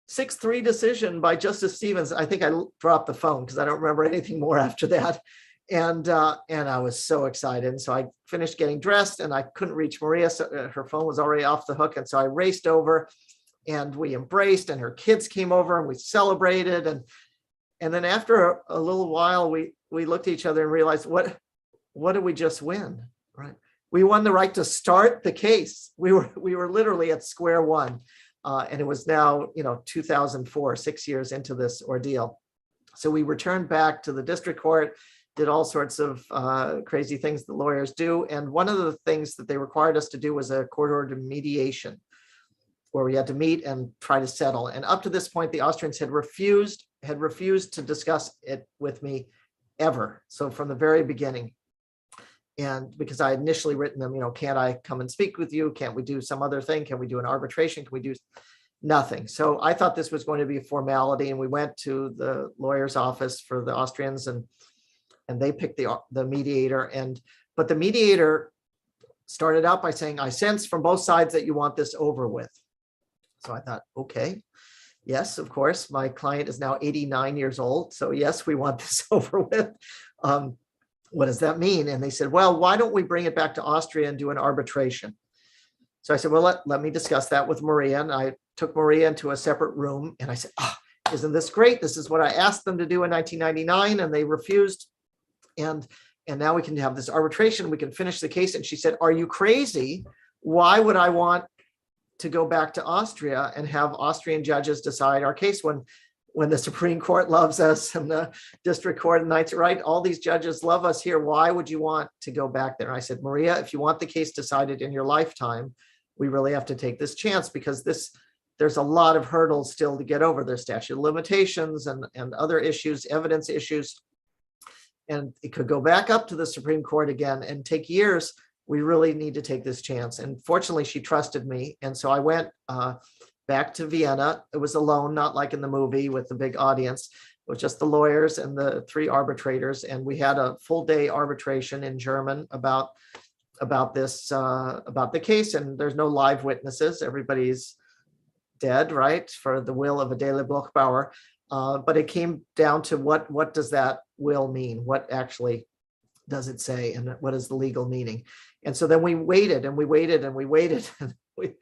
6-3 decision by Justice Stevens. I think I dropped the phone because I don't remember anything more after that. And I was so excited. And so I finished getting dressed, and I couldn't reach Maria. So her phone was already off the hook. And so I raced over, and we embraced, and her kids came over, and we celebrated. And then after a little while, we looked at each other and realized, what did we just win, right? We won the right to start the case. We were literally at square one. And it was now, 2004, 6 years into this ordeal. So we returned back to the district court, did all sorts of crazy things that lawyers do. And one of the things that they required us to do was a court-ordered mediation, where we had to meet and try to settle. And up to this point, the Austrians had refused to discuss it with me ever. So from the very beginning, and because I had initially written them, can't I come and speak with you? Can't we do some other thing? Can we do an arbitration? Can we do nothing? So I thought this was going to be a formality, and we went to the lawyer's office for the Austrians, and they picked the mediator. But the mediator started out by saying, I sense from both sides that you want this over with. So I thought, okay. Yes, of course. My client is now 89 years old. So yes, we want this over with. What does that mean? And they said, well, why don't we bring it back to Austria and do an arbitration? So I said, well, let me discuss that with Maria. And I took Maria into a separate room and I said, oh, isn't this great? This is what I asked them to do in 1999 and they refused. And now we can have this arbitration. We can finish the case. And she said, are you crazy? Why would I want to go back to Austria and have Austrian judges decide our case when the Supreme Court loves us and the district court and ninth, right? All these judges love us here. Why would you want to go back there? And I said, Maria, if you want the case decided in your lifetime, we really have to take this chance because there's a lot of hurdles still to get over. There's statute of limitations and other issues, evidence issues. And it could go back up to the Supreme Court again and take years. We really need to take this chance. And fortunately, she trusted me. And so I went back to Vienna. It was alone, not like in the movie with the big audience. It was just the lawyers and the 3 arbitrators. And we had a full day arbitration in German about this, about the case. And there's no live witnesses. Everybody's dead, right? For the will of Adele Bloch-Bauer. But it came down to what does that will mean? What actually does it say? And what is the legal meaning? And so then we waited and we waited and we waited and we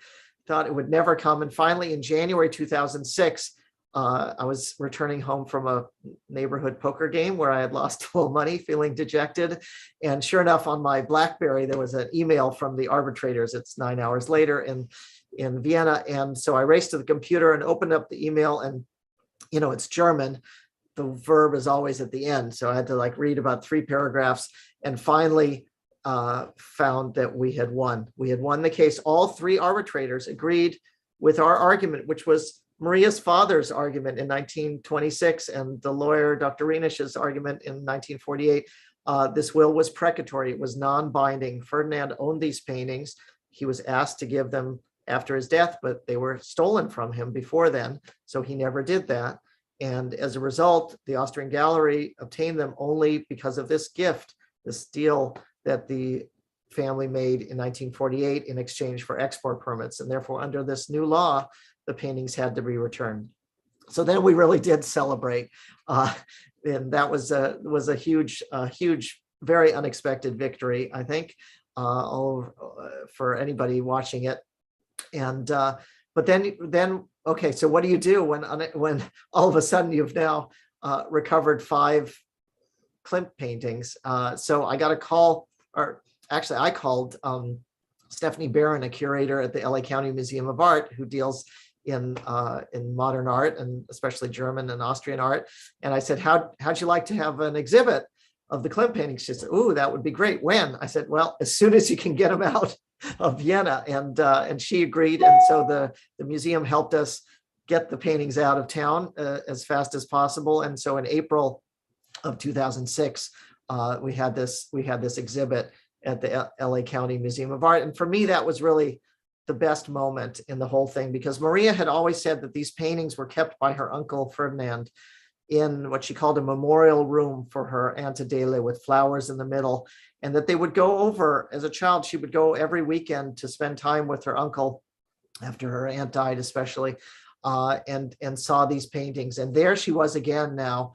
thought it would never come. And finally in January 2006, I was returning home from a neighborhood poker game where I had lost a little money, feeling dejected. And sure enough, on my BlackBerry, there was an email from the arbitrators. It's 9 hours later in Vienna. And so I raced to the computer and opened up the email and, you know, it's German. The verb is always at the end. So I had to like read about 3 paragraphs and finally found that we had won. We had won the case. All 3 arbitrators agreed with our argument, which was Maria's father's argument in 1926 and the lawyer, Dr. Rienisch's argument in 1948. This will was precatory. It was non-binding. Ferdinand owned these paintings. He was asked to give them after his death, but they were stolen from him before then. So he never did that. And as a result, the Austrian Gallery obtained them only because of this gift, this deal that the family made in 1948 in exchange for export permits. And therefore, under this new law, the paintings had to be returned. So then we really did celebrate. And that was a huge, very unexpected victory, I think, for anybody watching it. And but then okay, so what do you do when all of a sudden you've now recovered 5 Klimt paintings? So I got a call, or actually I called Stephanie Barron, a curator at the LA County Museum of Art who deals in modern art and especially German and Austrian art. And I said, how'd you like to have an exhibit of the Klimt paintings? She said, "Ooh, that would be great. When?" I said, "Well, as soon as you can get them out of Vienna." And she agreed. And so the museum helped us get the paintings out of town as fast as possible. And so in April of 2006, we had this exhibit at the LA County Museum of Art. And for me, that was really the best moment in the whole thing, because Maria had always said that these paintings were kept by her uncle Ferdinand in what she called a memorial room for her Aunt Adele with flowers in the middle, and that they would go over, as a child, she would go every weekend to spend time with her uncle after her aunt died, especially, and saw these paintings. And there she was again now,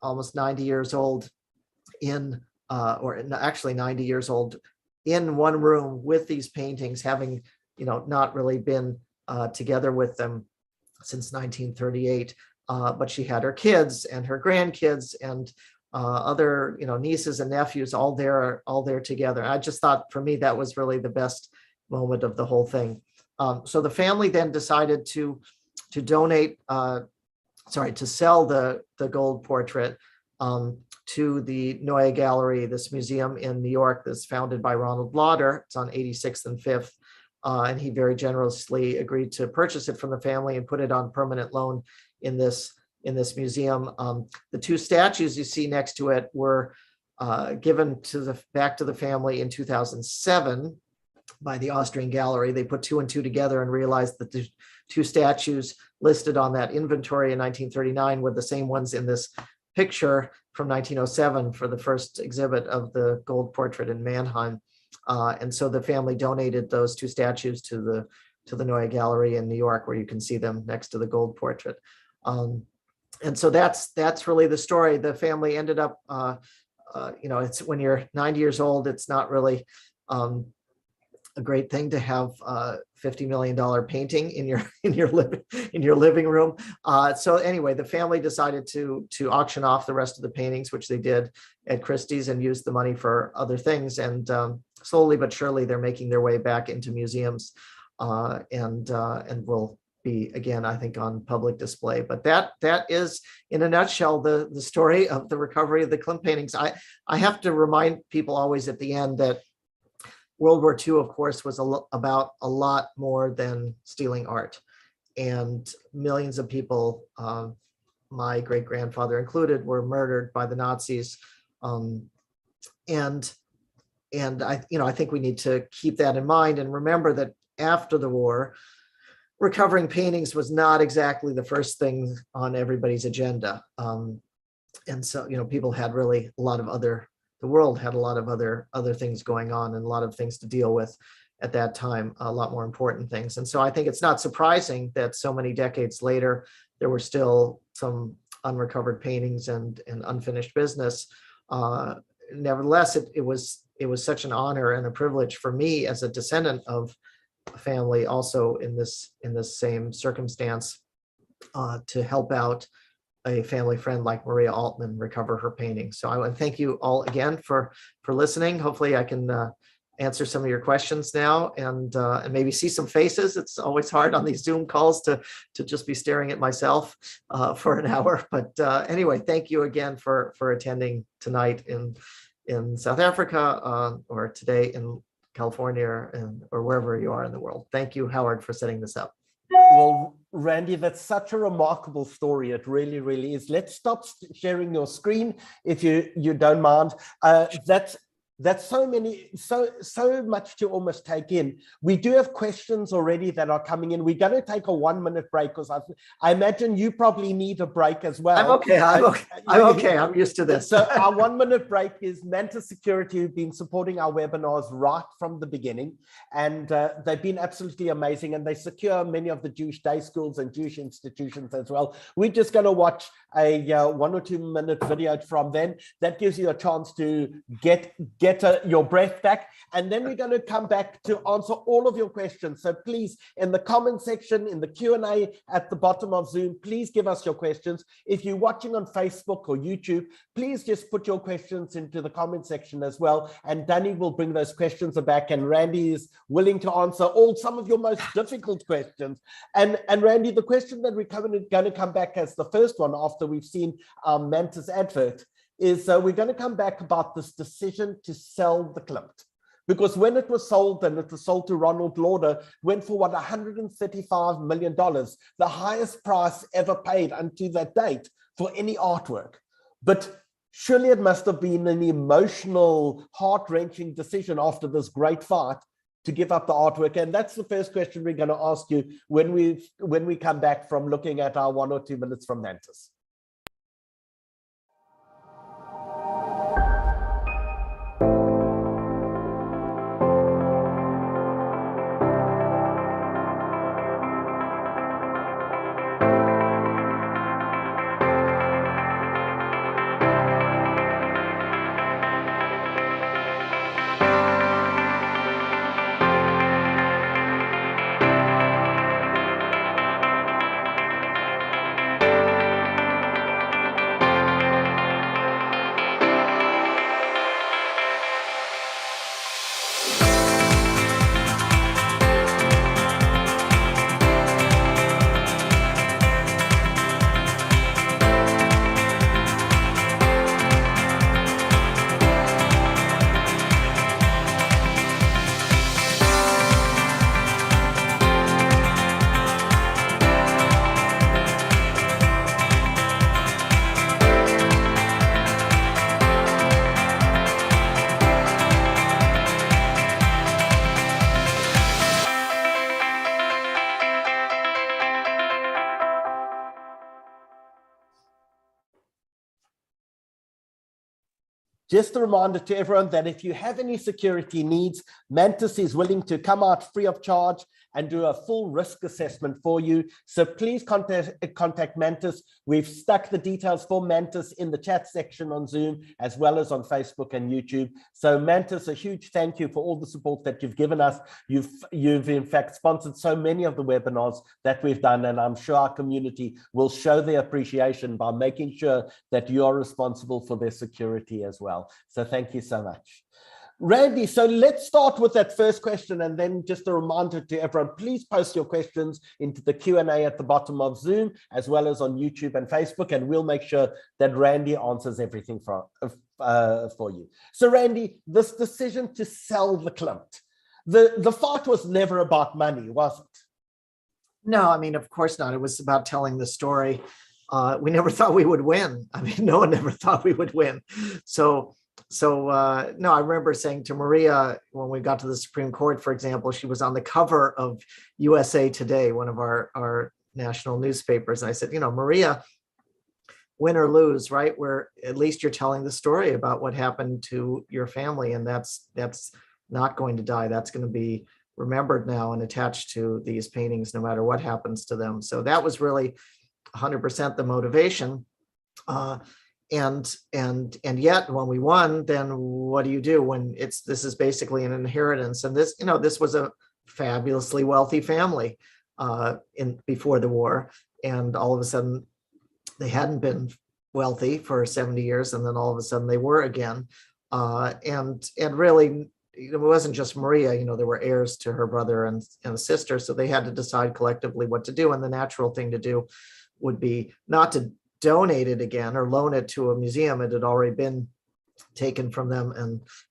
almost 90 years old or actually 90 years old, in one room with these paintings, having, not really been together with them since 1938. But she had her kids and her grandkids and other, nieces and nephews all there together. I just thought, for me, that was really the best moment of the whole thing. So the family then decided to sell the gold portrait to the Neue Gallery, this museum in New York that's founded by Ronald Lauder. It's on 86th and 5th. And he very generously agreed to purchase it from the family and put it on permanent loan in this museum. The 2 statues you see next to it were given back to the family in 2007 by the Austrian Gallery. They put 2 and 2 together and realized that the 2 statues listed on that inventory in 1939 were the same ones in this picture from 1907 for the first exhibit of the gold portrait in Mannheim. And so the family donated those 2 statues to the the Neue Gallery in New York, where you can see them next to the gold portrait. And so that's really the story. The family ended up, it's when you're 90 years old, it's not really a great thing to have $50 million painting in your living room. So anyway, the family decided to auction off the rest of the paintings, which they did at Christie's, and use the money for other things. And slowly but surely, they're making their way back into museums, and will be again, I think, on public display. But that is, in a nutshell, the story of the recovery of the Klimt paintings. I have to remind people always at the end that World War II, of course, was about a lot more than stealing art, and millions of people, my great-grandfather included, were murdered by the Nazis. And I think we need to keep that in mind and remember that after the war, recovering paintings was not exactly the first thing on everybody's agenda. And so, people had really a lot of the world had a lot of other things going on, and a lot of things to deal with at that time, a lot more important things. And so I think it's not surprising that so many decades later, there were still some unrecovered paintings and unfinished business. Nevertheless, it was such an honor and a privilege for me as a descendant of a family also in this same circumstance, to help out a family friend like Maria Altmann recover her painting. So I want to thank you all again for listening. Hopefully I can answer some of your questions now, and maybe see some faces. It's always hard on these Zoom calls to just be staring at myself for an hour. But anyway, thank you again for attending tonight in South Africa, or today in California, or wherever you are in the world. Thank you, Howard, for setting this up. Well, Randy, that's such a remarkable story. It really, really is. Let's stop sharing your screen if you don't mind. That's so much to almost take in. We do have questions already that are coming in. We're going to take a 1-minute break, because I imagine you probably need a break as well. I'm okay. I'm okay. I'm used to this. So our 1-minute break is Mantis Security, who've been supporting our webinars right from the beginning. And they've been absolutely amazing. And they secure many of the Jewish day schools and Jewish institutions as well. We're just going to watch a 1 or 2 minute video from them. That gives you a chance to get your breath back, and then we're going to come back to answer all of your questions. So please, in the comment section, in the Q&A at the bottom of Zoom, please give us your questions. If you're watching on Facebook or YouTube, please just put your questions into the comment section as well, and Danny will bring those questions back, and Randy is willing to answer some of your most difficult questions. And Randy, the question that we're going to come back as the first one after we've seen our Mantis advert is we're going to come back about this decision to sell the Klimt. Because when it was sold, and it was sold to Ronald Lauder, went for what, $135 million, the highest price ever paid unto that date for any artwork. But surely it must have been an emotional, heart-wrenching decision after this great fight to give up the artwork. And that's the first question we're going to ask you when we come back from looking at our 1 or 2 minutes from Mantis. Just a reminder to everyone that if you have any security needs, Mantis is willing to come out free of charge and do a full risk assessment for you. So please contact Mantis. We've stuck the details for Mantis in the chat section on Zoom, as well as on Facebook and YouTube. So Mantis, a huge thank you for all the support that you've given us. You've in fact sponsored so many of the webinars that we've done, and I'm sure our community will show their appreciation by making sure that you are responsible for their security as well. So thank you so much. Randy, so let's start with that first question, and then just a reminder to everyone, please post your questions into the Q&A at the bottom of Zoom, as well as on YouTube and Facebook, and we'll make sure that Randy answers everything for you. So Randy, this decision to sell the Klimt, the fight was never about money, was it? No, I mean, of course not. It was about telling the story. We never thought we would win. I mean, no one ever thought we would win. So no, I remember saying to Maria when we got to the Supreme Court, for example, she was on the cover of USA Today, one of our national newspapers. And I said, you know, Maria, win or lose, right? Where at least you're telling the story about what happened to your family. And that's not going to die. That's going to be remembered now and attached to these paintings, no matter what happens to them. So that was really 100% the motivation. And yet when we won, then what do you do when this is basically an inheritance? And this, you know, this was a fabulously wealthy family before the war. And all of a sudden they hadn't been wealthy for 70 years. And then all of a sudden they were again. And really, it wasn't just Maria, you know, there were heirs to her brother and a sister. So they had to decide collectively what to do. And the natural thing to do would be not to donate it again or loan it to a museum. It had already been taken from them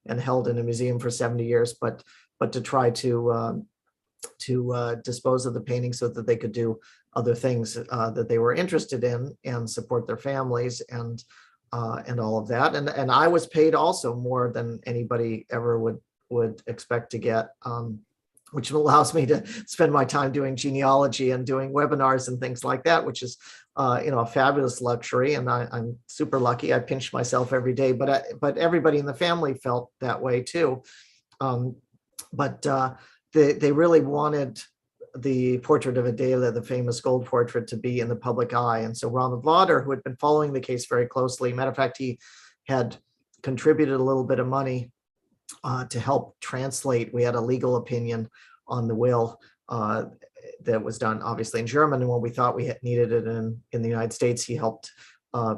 and held in a museum for 70 years, but to try to dispose of the painting so that they could do other things that they were interested in and support their families and all of that. And I was paid also more than anybody ever would expect to get, which allows me to spend my time doing genealogy and doing webinars and things like that, which is you know, a fabulous luxury. And I'm super lucky. I pinch myself every day, but everybody in the family felt that way too. But they really wanted the portrait of Adela, the famous gold portrait, to be in the public eye. And so Ronald Lauder, who had been following the case very closely, matter of fact, he had contributed a little bit of money to help translate. We had a legal opinion on the will that was done obviously in German, and when we thought we needed it in the United States, he helped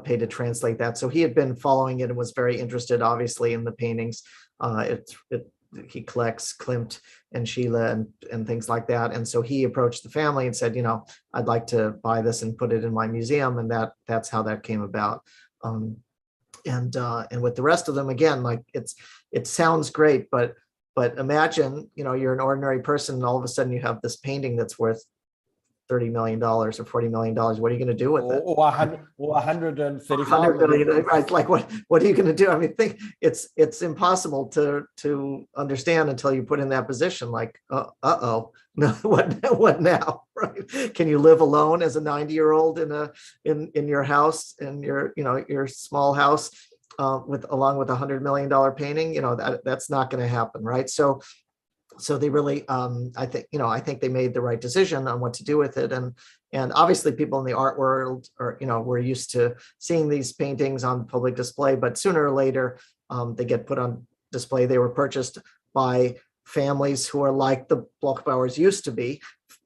pay to translate that. So he had been following it and was very interested obviously in the paintings. He collects Klimt and Schiele and things like that. And so he approached the family and said, you know, I'd like to buy this and put it in my museum. And that's how that came about. And with the rest of them, again, like it sounds great, but imagine, you know, you're an ordinary person and all of a sudden you have this painting that's worth $30 million or $40 million. What are you going to do with it? Or 135 100 million, right? Like what are you going to do? I mean, it's impossible to understand until you put in that position. Like, no, what now? Right? Can you live alone as a 90-year-old in your house, in your small house, along with $100 million painting? You know, that's not going to happen, right? So they really, I think they made the right decision on what to do with it. And obviously people in the art world we're used to seeing these paintings on public display, but sooner or later they get put on display. They were purchased by families who are like the Bloch-Bauers used to be,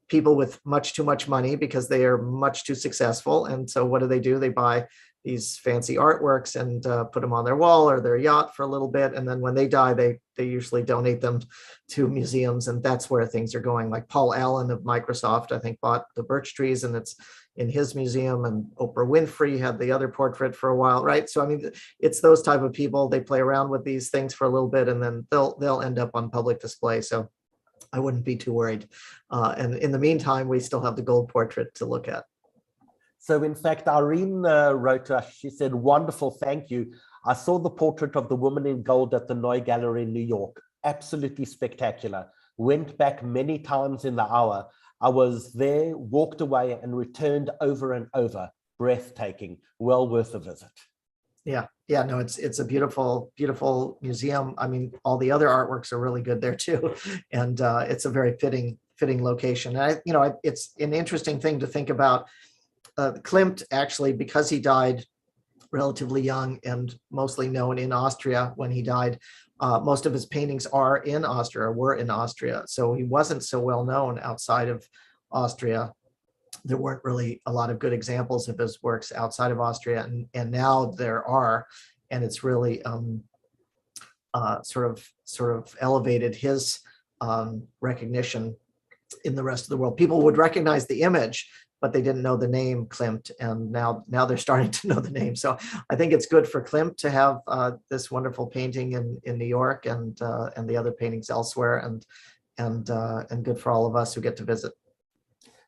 people with much too much money because they are much too successful. And so what do? They buy these fancy artworks and put them on their wall or their yacht for a little bit. And then when they die, they usually donate them to museums. And that's where things are going. Like Paul Allen of Microsoft, I think, bought the birch trees and it's in his museum. And Oprah Winfrey had the other portrait for a while, right? So, I mean, it's those type of people. They play around with these things for a little bit and then they'll end up on public display. So I wouldn't be too worried. And in the meantime, we still have the gold portrait to look at. So in fact, Irene wrote to us, she said, wonderful, thank you. I saw the portrait of the woman in gold at the Noy Gallery in New York. Absolutely spectacular. Went back many times in the hour. I was there, walked away and returned over and over. Breathtaking, well worth a visit. Yeah, no, it's a beautiful, beautiful museum. I mean, all the other artworks are really good there too. And it's a very fitting fitting location. And it's an interesting thing to think about. Klimt actually, because he died relatively young and mostly known in Austria when he died, most of his paintings are in Austria, or were in Austria. So he wasn't so well known outside of Austria. There weren't really a lot of good examples of his works outside of Austria, and now there are, and it's really sort of elevated his recognition in the rest of the world. People would recognize the image, but they didn't know the name Klimt, and now they're starting to know the name. So I think it's good for Klimt to have this wonderful painting in New York, and the other paintings elsewhere, and good for all of us who get to visit.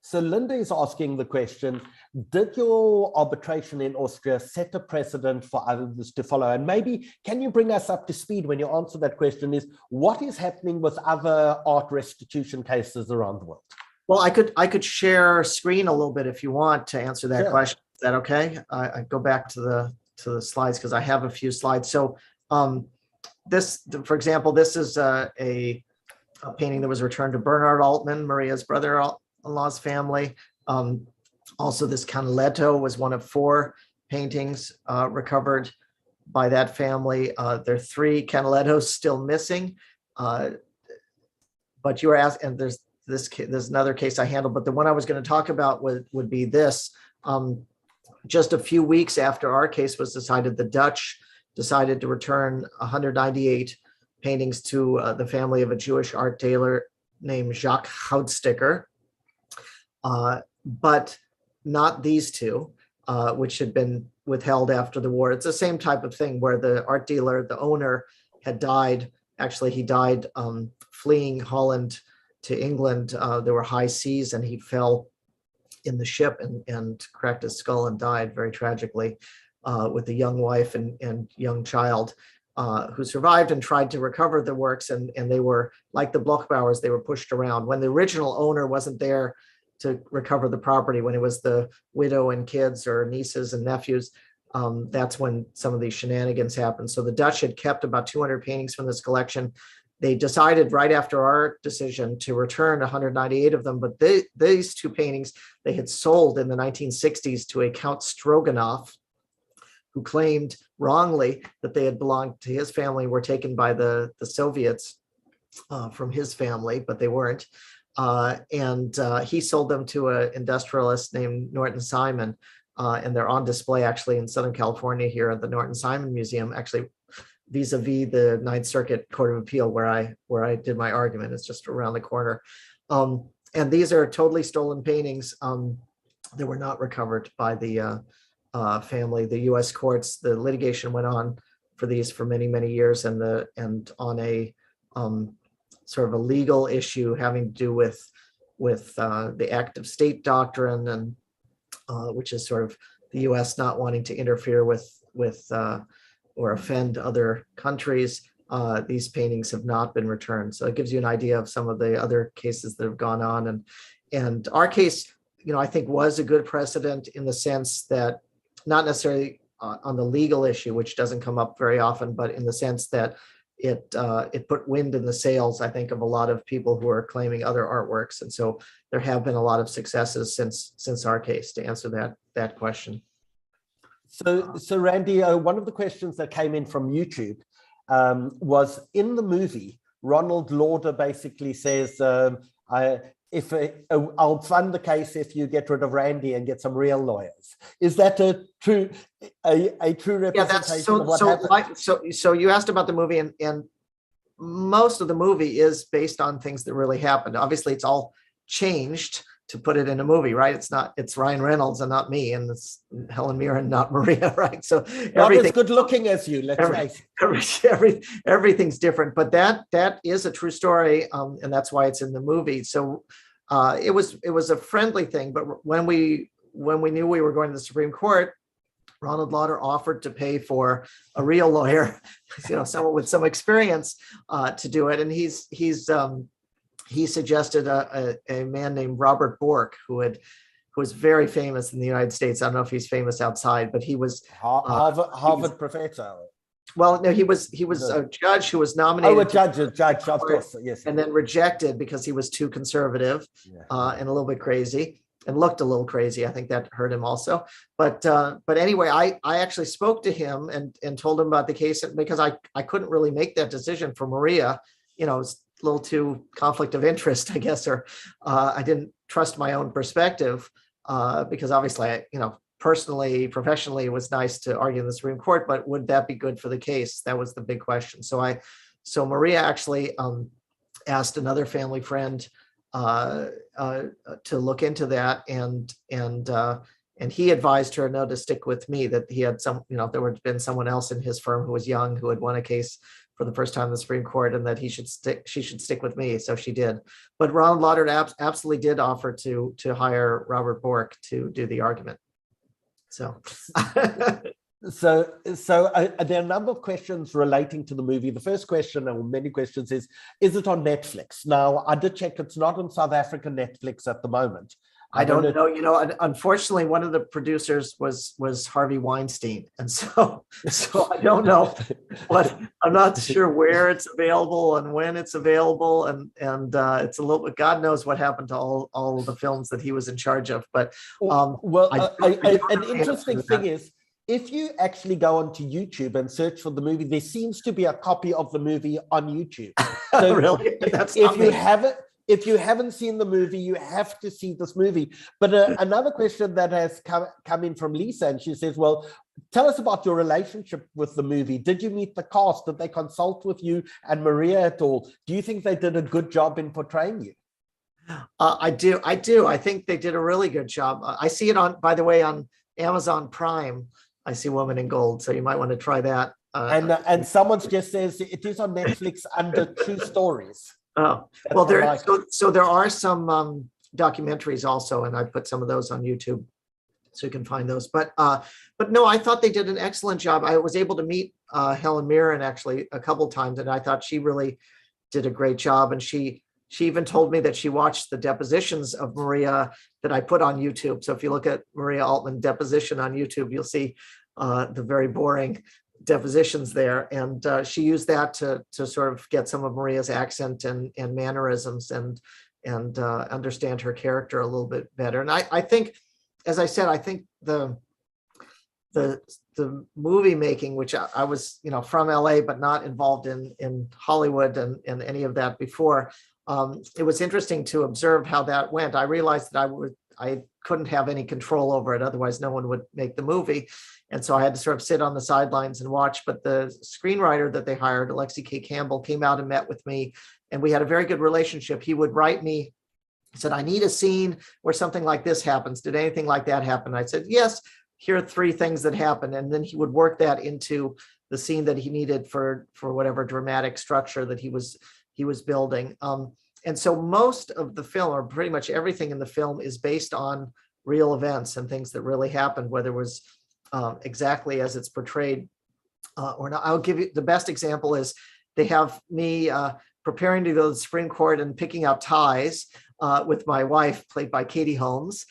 So Linda is asking the question, did your arbitration in Austria set a precedent for others to follow? And maybe, can you bring us up to speed when you answer that question, is what is happening with other art restitution cases around the world? Well, I could share screen a little bit if you want to answer that Sure. question. Is that okay? I go back to the slides because I have a few slides. So this, for example, this is a painting that was returned to Bernhard Altmann, Maria's brother-in-law's family. Also, this Canaletto was one of 4 paintings recovered by that family. There are 3 Canalettos still missing, but you were asked, and there's another case I handled, but the one I was going to talk about would be this. Just a few weeks after our case was decided, the Dutch decided to return 198 paintings to the family of a Jewish art dealer named Jacques Houtsticker, but not these 2, which had been withheld after the war. It's the same type of thing where the art dealer, the owner, had died. Actually, he died fleeing Holland to England. There were high seas, and he fell in the ship and cracked his skull and died very tragically, with a young wife and young child, who survived and tried to recover the works. And they were, like the Bloch-Bauers, they were pushed around. When the original owner wasn't there to recover the property, when it was the widow and kids or nieces and nephews, that's when some of these shenanigans happened. So the Dutch had kept about 200 paintings from this collection. They decided right after our decision to return 198 of them, but these 2 paintings they had sold in the 1960s to a Count Stroganoff, who claimed wrongly that they had belonged to his family, were taken by the Soviets from his family, but they weren't. And he sold them to an industrialist named Norton Simon, and they're on display actually in Southern California here at the Norton Simon Museum, actually vis-a-vis the Ninth Circuit Court of Appeal where I did my argument. It's just around the corner. And these are totally stolen paintings that were not recovered by the family. The U.S. courts, the litigation went on for these for many, many years, and on a sort of a legal issue having to do with the active state doctrine, and which is sort of the U.S. not wanting to interfere with or offend other countries. These paintings have not been returned. So it gives you an idea of some of the other cases that have gone on. And our case, I think was a good precedent in the sense that, not necessarily on the legal issue, which doesn't come up very often, but in the sense that it put wind in the sails, I think, of a lot of people who are claiming other artworks. And so there have been a lot of successes since our case, to answer that question. So Randy, one of the questions that came in from YouTube was, in the movie, Ronald Lauder basically says, I'll fund the case if you get rid of Randy and get some real lawyers. Is that a true representation of what happened? So you asked about the movie, and most of the movie is based on things that really happened. Obviously, it's all changed to put it in a movie, right? It's Ryan Reynolds and not me, and it's Helen Mirren, not Maria, right? So not as good looking as you, let's face. Everything's different, but that is a true story, and that's why it's in the movie. So it was a friendly thing, but when we knew we were going to the Supreme Court, Ronald Lauder offered to pay for a real lawyer, someone with some experience to do it, and he suggested a man named Robert Bork, who was very famous in the United States. I don't know if he's famous outside, but he was Harvard professor. Well, no, he was a judge who was nominated. Oh, a judge, of course, yes. And then rejected because he was too conservative and a little bit crazy and looked a little crazy. I think that hurt him also. But anyway, I actually spoke to him and told him about the case because I couldn't really make that decision for Maria. You know, it's a little too conflict of interest, I guess, or I didn't trust my own perspective because obviously, personally, professionally, it was nice to argue in the Supreme Court, but would that be good for the case? That was the big question. So Maria actually asked another family friend to look into that, and he advised her to stick with me, that he had there would have been someone else in his firm who was young, who had won a case for the first time in the Supreme Court, and that she should stick with me. So she did. But Ronald Lauder absolutely did offer to hire Robert Bork to do the argument. So there are a number of questions relating to the movie. The first question, or many questions, is it on Netflix? Now, I did check, it's not on South African Netflix at the moment. I don't know. Unfortunately, one of the producers was Harvey Weinstein, and so I don't know, but I'm not sure where it's available and when it's available, and it's a little bit. God knows what happened to all of the films that he was in charge of. But an interesting thing is, if you actually go onto YouTube and search for the movie, there seems to be a copy of the movie on YouTube. So really, if you haven't seen the movie, you have to see this movie. But another question that has come in from Lisa, and she says, well, tell us about your relationship with the movie. Did you meet the cast? Did they consult with you and Maria at all? Do you think they did a good job in portraying you? I do. I think they did a really good job. I see it by the way, on Amazon Prime. I see Woman in Gold, so you might want to try that. And someone just says it is on Netflix under True Stories. Oh, well, there are some documentaries also, and I put some of those on YouTube, so you can find those. But no, I thought they did an excellent job. I was able to meet Helen Mirren actually a couple times, and I thought she really did a great job. And she even told me that she watched the depositions of Maria that I put on YouTube. So if you look at Maria Altmann deposition on YouTube, you'll see the very boring depositions there, and she used that to sort of get some of Maria's accent and mannerisms and understand her character a little bit better. And I think, as I said, I think the movie making, which I was from LA but not involved in Hollywood and any of that before, it was interesting to observe how that went. I realized that I couldn't have any control over it, otherwise no one would make the movie. And so I had to sort of sit on the sidelines and watch. But the screenwriter that they hired, Alexi K. Campbell, came out and met with me, and we had a very good relationship. He would write me, he said, I need a scene where something like this happens. Did anything like that happen? I said, yes, here are 3 things that happened. And then he would work that into the scene that he needed for whatever dramatic structure that he was building. And so most of the film, or pretty much everything in the film, is based on real events and things that really happened, whether it was exactly as it's portrayed or not. I'll give you the best example is they have me preparing to go to the Supreme Court and picking out ties with my wife, played by Katie Holmes,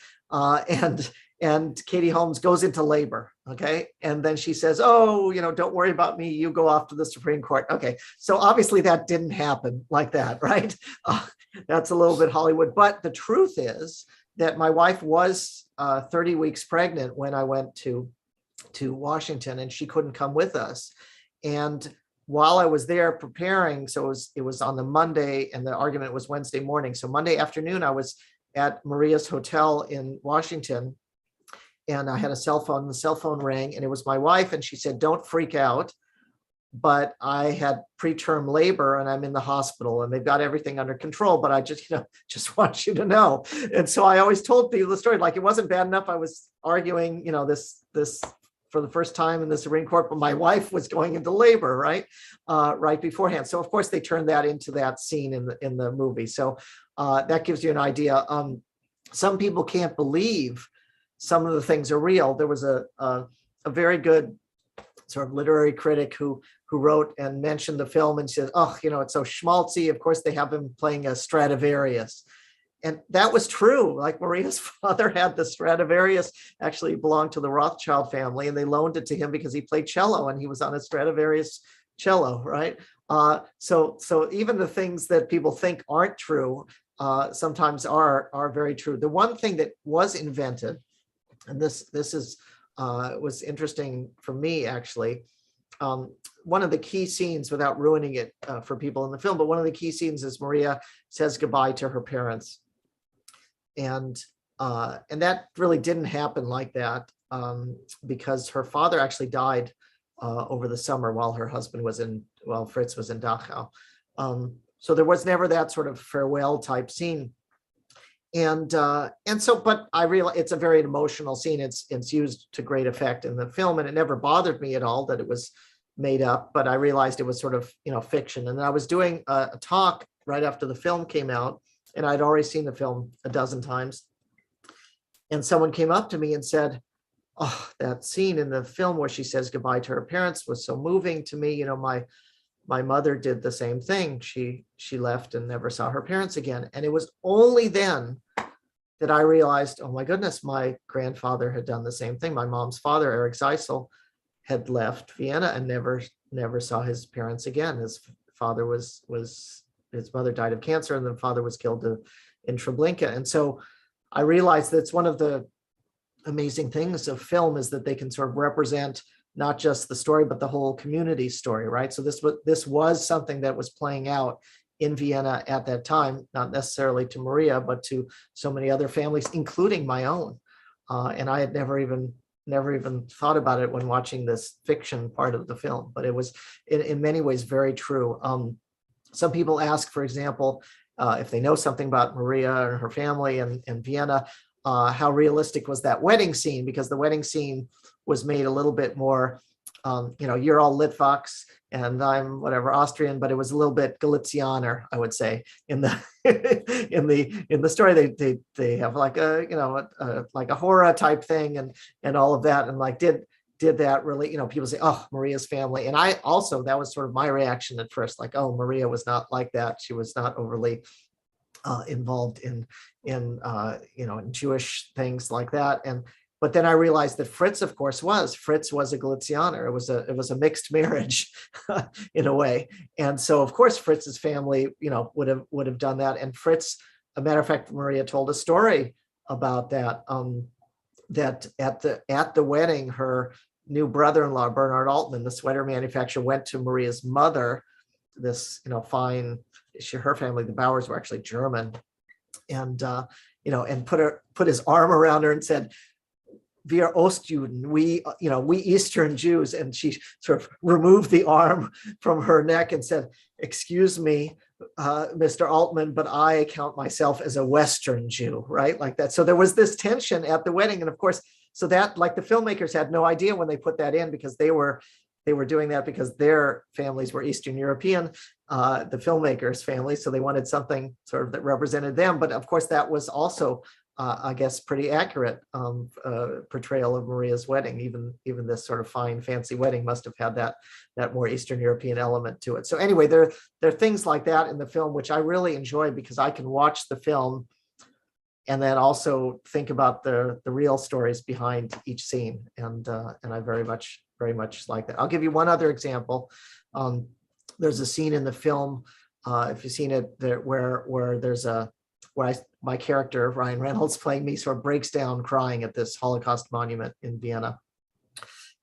and Katie Holmes goes into labor. Okay. And then she says, oh, don't worry about me. You go off to the Supreme Court. Okay. So obviously that didn't happen like that, right? That's a little bit Hollywood. But the truth is that my wife was 30 weeks pregnant when I went to Washington, and she couldn't come with us. And while I was there preparing, so it was on the Monday and the argument was Wednesday morning. So Monday afternoon, I was at Maria's hotel in Washington, and I had a cell phone. The cell phone rang, and it was my wife, and she said, don't freak out, but I had preterm labor and I'm in the hospital and they've got everything under control, but I just want you to know. And so I always told people the story, like it wasn't bad enough I was arguing, this for the first time in the Supreme Court, but my wife was going into labor, right beforehand. So of course they turned that into that scene in the movie. So that gives you an idea. Some people can't believe some of the things are real. There was a very good sort of literary critic who wrote and mentioned the film and said, oh, it's so schmaltzy. Of course, they have him playing a Stradivarius. And that was true. Like Maria's father had the Stradivarius, actually belonged to the Rothschild family, and they loaned it to him because he played cello and he was on a Stradivarius cello, right? So even the things that people think aren't true sometimes are very true. The one thing that was invented, and this is was interesting for me actually. One of the key scenes, without ruining it for people in the film, but one of the key scenes is Maria says goodbye to her parents. And that really didn't happen like that because her father actually died over the summer while her husband was while Fritz was in Dachau. So there was never that sort of farewell type scene. And so, but I realize it's a very emotional scene. It's used to great effect in the film, and it never bothered me at all that it was made up, but I realized it was sort of, fiction. And I was doing a talk right after the film came out, and I'd already seen the film a dozen times. And someone came up to me and said, "Oh, that scene in the film where she says goodbye to her parents was so moving to me. My mother did the same thing. She left and never saw her parents again." And it was only then that I realized, oh my goodness, my grandfather had done the same thing. My mom's father, Erich Zeissel, had left Vienna and never saw his parents again. His father his mother died of cancer, and the father was killed in Treblinka. And so I realized that's one of the amazing things of film is that they can sort of represent not just the story, but the whole community story, right? So this was something that was playing out in Vienna at that time, not necessarily to Maria, but to so many other families, including my own. And I had never even thought about it when watching this fiction part of the film, but it was in many ways very true. Some people ask, for example, if they know something about Maria and her family and Vienna, how realistic was that wedding scene? Because the wedding scene was made a little bit more, you're all Litvaks and I'm whatever Austrian, but it was a little bit Galicianer, I would say. In the in the story, they have like a horror type thing and all of that, and like did that really, people say, oh, Maria's family. And I also, that was sort of my reaction at first, like, oh, Maria was not like that. She was not overly involved in Jewish things like that. But then I realized that Fritz, of course, Fritz was a Galicianer. It was a mixed marriage in a way. And so, of course, Fritz's family, would have done that. And Fritz, a matter of fact, Maria told a story about that, that at the wedding, her new brother-in-law, Bernhard Altmann, the sweater manufacturer, went to Maria's mother, this, her family, the Bauers were actually German, and put his arm around her and said, "Wir Ostjuden, we Eastern Jews," and she sort of removed the arm from her neck and said, "Excuse me, Mr. Altman, but I count myself as a Western Jew," right? Like that. So there was this tension at the wedding, and of course, so that, like, the filmmakers had no idea when they put that in, because they were doing that because their families were Eastern European, the filmmakers' families, so they wanted something sort of that represented them. But of course, that was also I guess pretty accurate portrayal of Maria's wedding. Even this sort of fine, fancy wedding must have had that more Eastern European element to it. So anyway, there are things like that in the film which I really enjoy, because I can watch the film and then also think about the real stories behind each scene, and I very much like that. I'll give you one other example. There's a scene in the film, if you've seen it, where there's my character, Ryan Reynolds, playing me, sort of breaks down crying at this Holocaust monument in Vienna.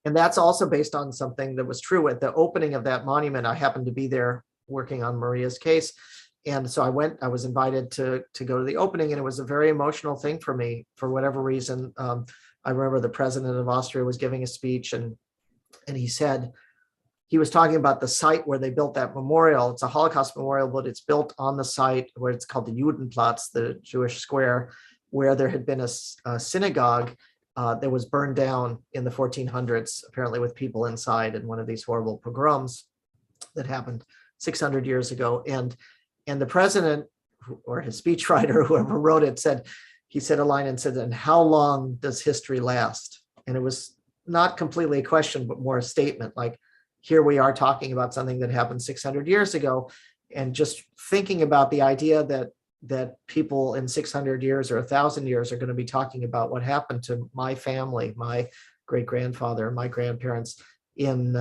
And that's also based on something that was true. At the opening of that monument, I happened to be there working on Maria's case. And so I was invited to go to the opening, and it was a very emotional thing for me for whatever reason. I remember the president of Austria was giving a speech, and he said, he was talking about the site where they built that memorial. It's a Holocaust memorial, but it's built on the site where it's called the Judenplatz, the Jewish square, where there had been a synagogue that was burned down in the 1400s, apparently with people inside, in one of these horrible pogroms that happened 600 years ago. And the president, or his speechwriter, whoever wrote it, he said a line and said, "And how long does history last?" And it was not completely a question, but more a statement, like, here we are talking about something that happened 600 years ago, and just thinking about the idea that people in 600 years or 1,000 years are going to be talking about what happened to my family, my great-grandfather, my grandparents in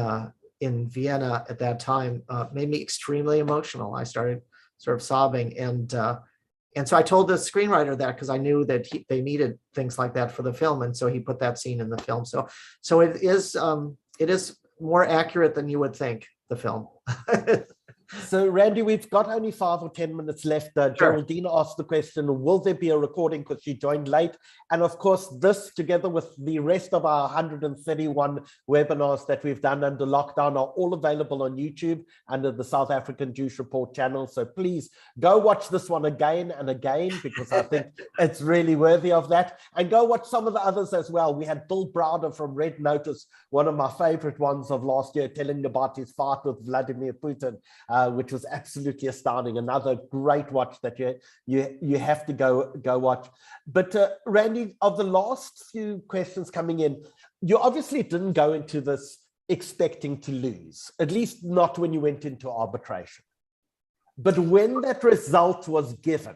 Vienna at that time, made me extremely emotional. I started sort of sobbing, and so I told the screenwriter that because I knew that they needed things like that for the film, and so he put that scene in the film. So it is more accurate than you would think, the film. So, Randy, we've got only 5 or 10 minutes left. Geraldine asked the question, will there be a recording, because she joined late? And of course, this, together with the rest of our 131 webinars that we've done under lockdown, are all available on YouTube under the South African Jewish Report channel. So please go watch this one again and again, because I think it's really worthy of that. And go watch some of the others as well. We had Bill Browder from Red Notice, one of my favorite ones of last year, telling about his fight with Vladimir Putin, which was absolutely astounding. Another great watch that you have to go watch. But Randy, of the last few questions coming in, you obviously didn't go into this expecting to lose, at least not when you went into arbitration. But when that result was given,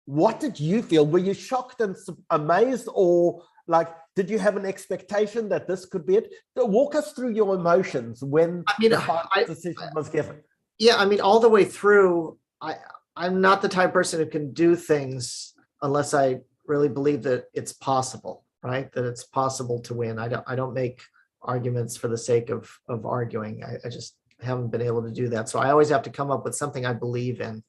what did you feel? Were you shocked and amazed, or like, did you have an expectation that this could be it? Walk us through your emotions when the final decision was given. Yeah, I mean, all the way through, I'm not the type of person who can do things unless I really believe that it's possible, right? That it's possible to win. I don't make arguments for the sake of arguing. I just haven't been able to do that. So I always have to come up with something I believe in.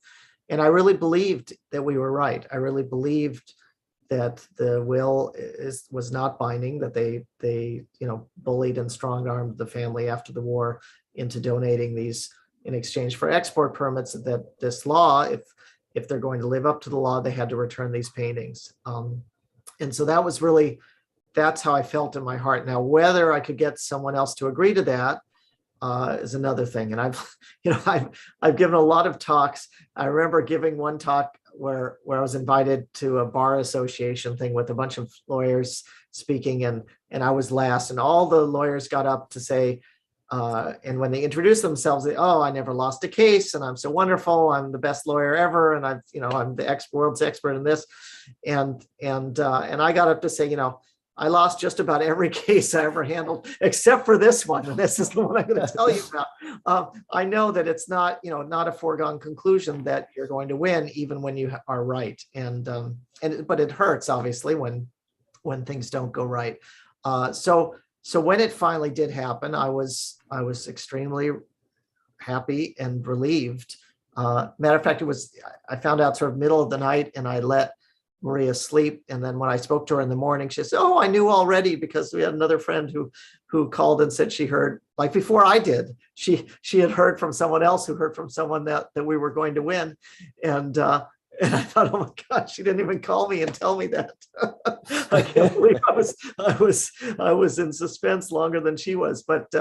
And I really believed that we were right. I really believed that the will was not binding, that they bullied and strong-armed the family after the war into donating these in exchange for export permits, that this law, if they're going to live up to the law, they had to return these paintings. And so that was really, that's how I felt in my heart. Now, whether I could get someone else to agree to that is another thing. And I've given a lot of talks. I remember giving one talk where I was invited to a bar association thing with a bunch of lawyers speaking, and I was last, and all the lawyers got up to say, and when they introduced themselves, oh, I never lost a case, and I'm so wonderful, I'm the best lawyer ever, and I'm the world's expert in this, and I got up to say, I lost just about every case I ever handled, except for this one. And this is the one I'm going to tell you about. I know that it's not, not a foregone conclusion that you're going to win, even when you are right. But it hurts, obviously, when things don't go right. So when it finally did happen, I was extremely happy and relieved. Matter of fact, I found out sort of middle of the night, and I let Maria sleep, and then when I spoke to her in the morning, she said, "Oh, I knew already," because we had another friend who called and said she heard, like before I did, she had heard from someone else who heard from someone that we were going to win, and I thought, oh my God, she didn't even call me and tell me that. I can't believe I was in suspense longer than she was, but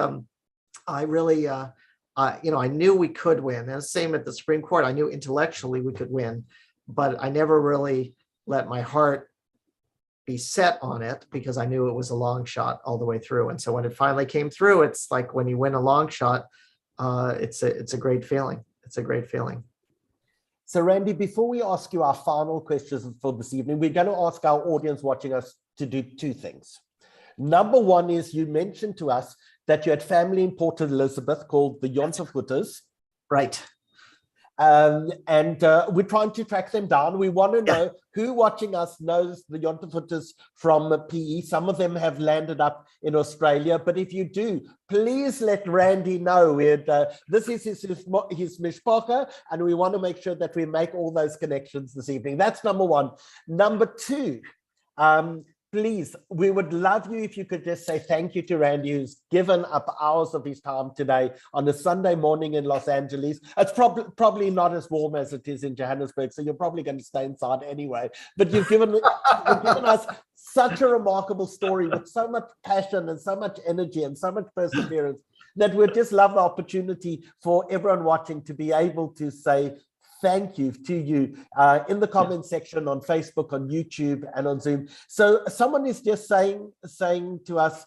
I really I knew we could win, and same at the Supreme Court. I knew intellectually we could win, but I never really let my heart be set on it, because I knew it was a long shot all the way through. And so when it finally came through, it's like when you win a long shot, it's a great feeling. It's a great feeling. So Randy, before we ask you our final questions for this evening, we're going to ask our audience watching us to do 2 things. Number one is, you mentioned to us that you had family in Port Elizabeth called the Jontefutters. Right. And we're trying to track them down. We want to know who watching us knows the Jontefutters from PE. Some of them have landed up in Australia, but if you do, please let Randy know. This is his mishpacha, and we want to make sure that we make all those connections this evening. That's number one. Number two, please, we would love you if you could just say thank you to Randy, who's given up hours of his time today on a Sunday morning in Los Angeles. It's probably not as warm as it is in Johannesburg, so you're probably going to stay inside anyway. But you've given us such a remarkable story with so much passion and so much energy and so much perseverance that we'd just love the opportunity for everyone watching to be able to say thank you to you in the comment section on Facebook, on YouTube, and on Zoom. So someone is just saying to us,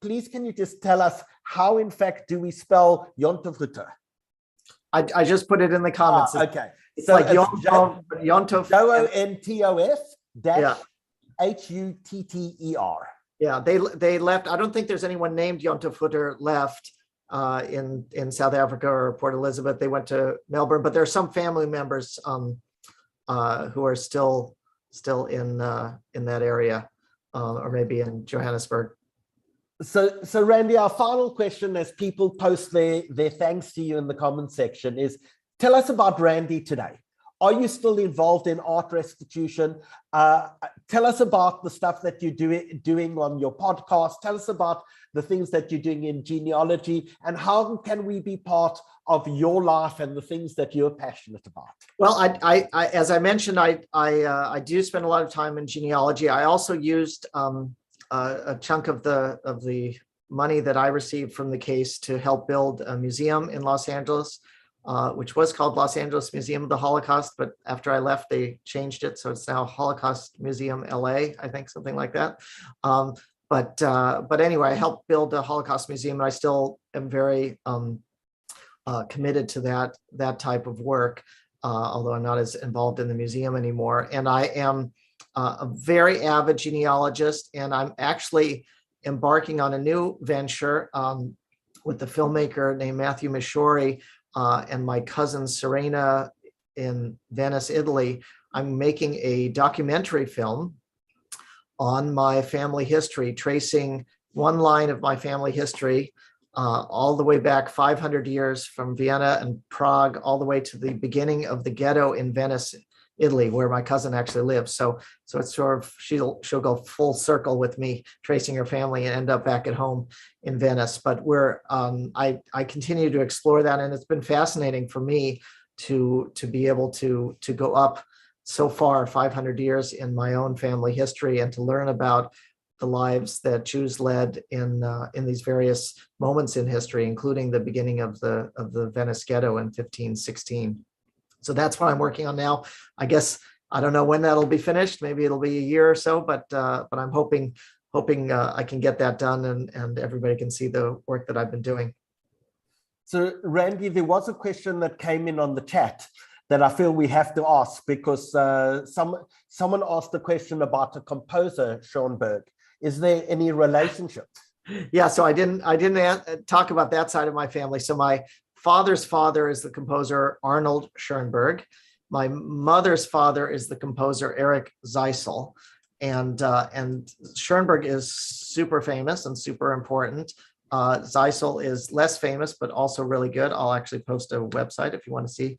please, can you just tell us how, in fact, do we spell Jontefutter? I just put it in the comments. Okay. It's So like it's Yontof. Jontof Yeah. Hutter. Yeah, they left. I don't think there's anyone named Yontof Hutter left in South Africa or Port Elizabeth. They went to Melbourne, but there are some family members who are still in that area, or maybe in Johannesburg. So Randy, our final question as people post their thanks to you in the comment section is, tell us about Randy today. Are you still involved in art restitution? Tell us about the stuff that you're doing on your podcast. Tell us about the things that you're doing in genealogy, and how can we be part of your life and the things that you're passionate about? Well, I as I mentioned, I do spend a lot of time in genealogy. I also used a chunk of the money that I received from the case to help build a museum in Los Angeles, which was called Los Angeles Museum of the Holocaust, but after I left, they changed it, so it's now Holocaust Museum LA, I think, something like that. But anyway, I helped build a Holocaust museum, and I still am very committed to that type of work, although I'm not as involved in the museum anymore. And I am a very avid genealogist, and I'm actually embarking on a new venture with the filmmaker named Matthew Mishori and my cousin Serena in Venice, Italy. I'm making a documentary film on my family history, tracing one line of my family history all the way back 500 years from Vienna and Prague, all the way to the beginning of the ghetto in Venice, Italy, where my cousin actually lives. So it's sort of, she'll go full circle with me, tracing her family, and end up back at home in Venice. But I continue to explore that, and it's been fascinating for me to be able to go up so far 500 years in my own family history, and to learn about the lives that Jews led in these various moments in history, including the beginning of the Venice ghetto in 1516. So that's what I'm working on now. I guess I don't know when that'll be finished. Maybe it'll be a year or so, but I'm hoping I can get that done, and everybody can see the work that I've been doing. So Randy, there was a question that came in on the chat that I feel we have to ask, because someone asked a question about a composer, Schoenberg. Is there any relationship? Yeah, so I didn't talk about that side of my family. So my father's father is the composer Arnold Schoenberg. My mother's father is the composer Erich Zeissel, and Schoenberg is super famous and super important. Zeissel is less famous, but also really good. I'll actually post a website if you want to see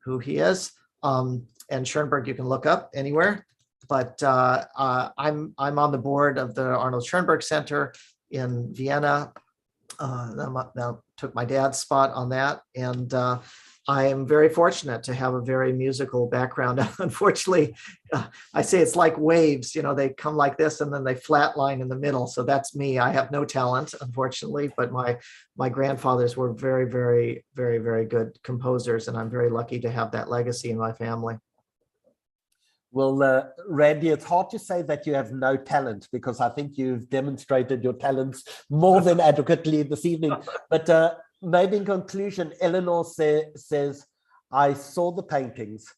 who he is. And Schoenberg you can look up anywhere. But I'm on the board of the Arnold Schoenberg Center in Vienna. Now took my dad's spot on that, and I am very fortunate to have a very musical background. Unfortunately, I say it's like waves, they come like this and then they flatline in the middle. So that's me. I have no talent, unfortunately, but my grandfathers were very, very, very, very good composers, and I'm very lucky to have that legacy in my family. Well, Randy, it's hard to say that you have no talent, because I think you've demonstrated your talents more than adequately this evening. But maybe in conclusion, Eleanor says, I saw the paintings.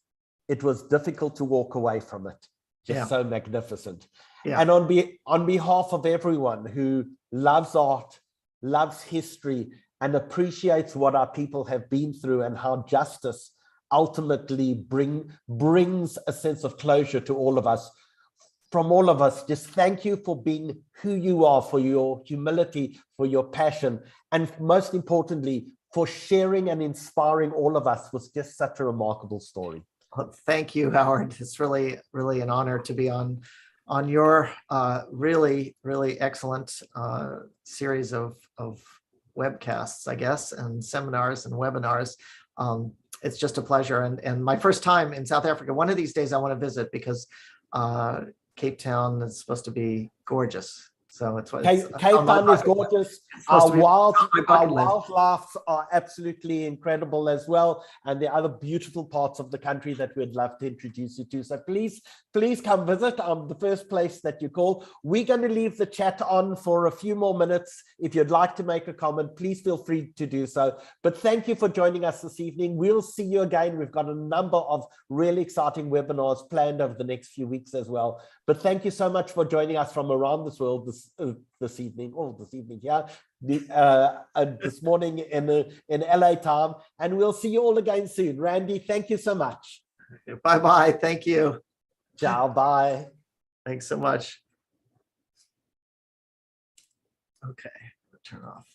It was difficult to walk away from it. Just so magnificent. Yeah. And on behalf of everyone who loves art, loves history, and appreciates what our people have been through, and how justice ultimately brings a sense of closure to all of us. From all of us, just thank you for being who you are, for your humility, for your passion, and most importantly, for sharing and inspiring all of us with just such a remarkable story. Thank you, Howard. It's really, really an honor to be on your really, really excellent series of webcasts, I guess, and seminars and webinars. It's just a pleasure, and my first time in South Africa. One of these days I want to visit, because Cape Town is supposed to be gorgeous. So it's Cape Town is gorgeous. Our wildlife are absolutely incredible as well, and the other beautiful parts of the country that we'd love to introduce you to. So please come visit. The first place that you call. We're going to leave the chat on for a few more minutes. If you'd like to make a comment, please feel free to do so. But thank you for joining us this evening. We'll see you again. We've got a number of really exciting webinars planned over the next few weeks as well. But thank you so much for joining us from around this world this evening, this morning in LA time, and we'll see you all again soon. Randy, thank you so much. Bye-bye. Thank you. Ciao, bye. Thanks so much. Okay, turn off.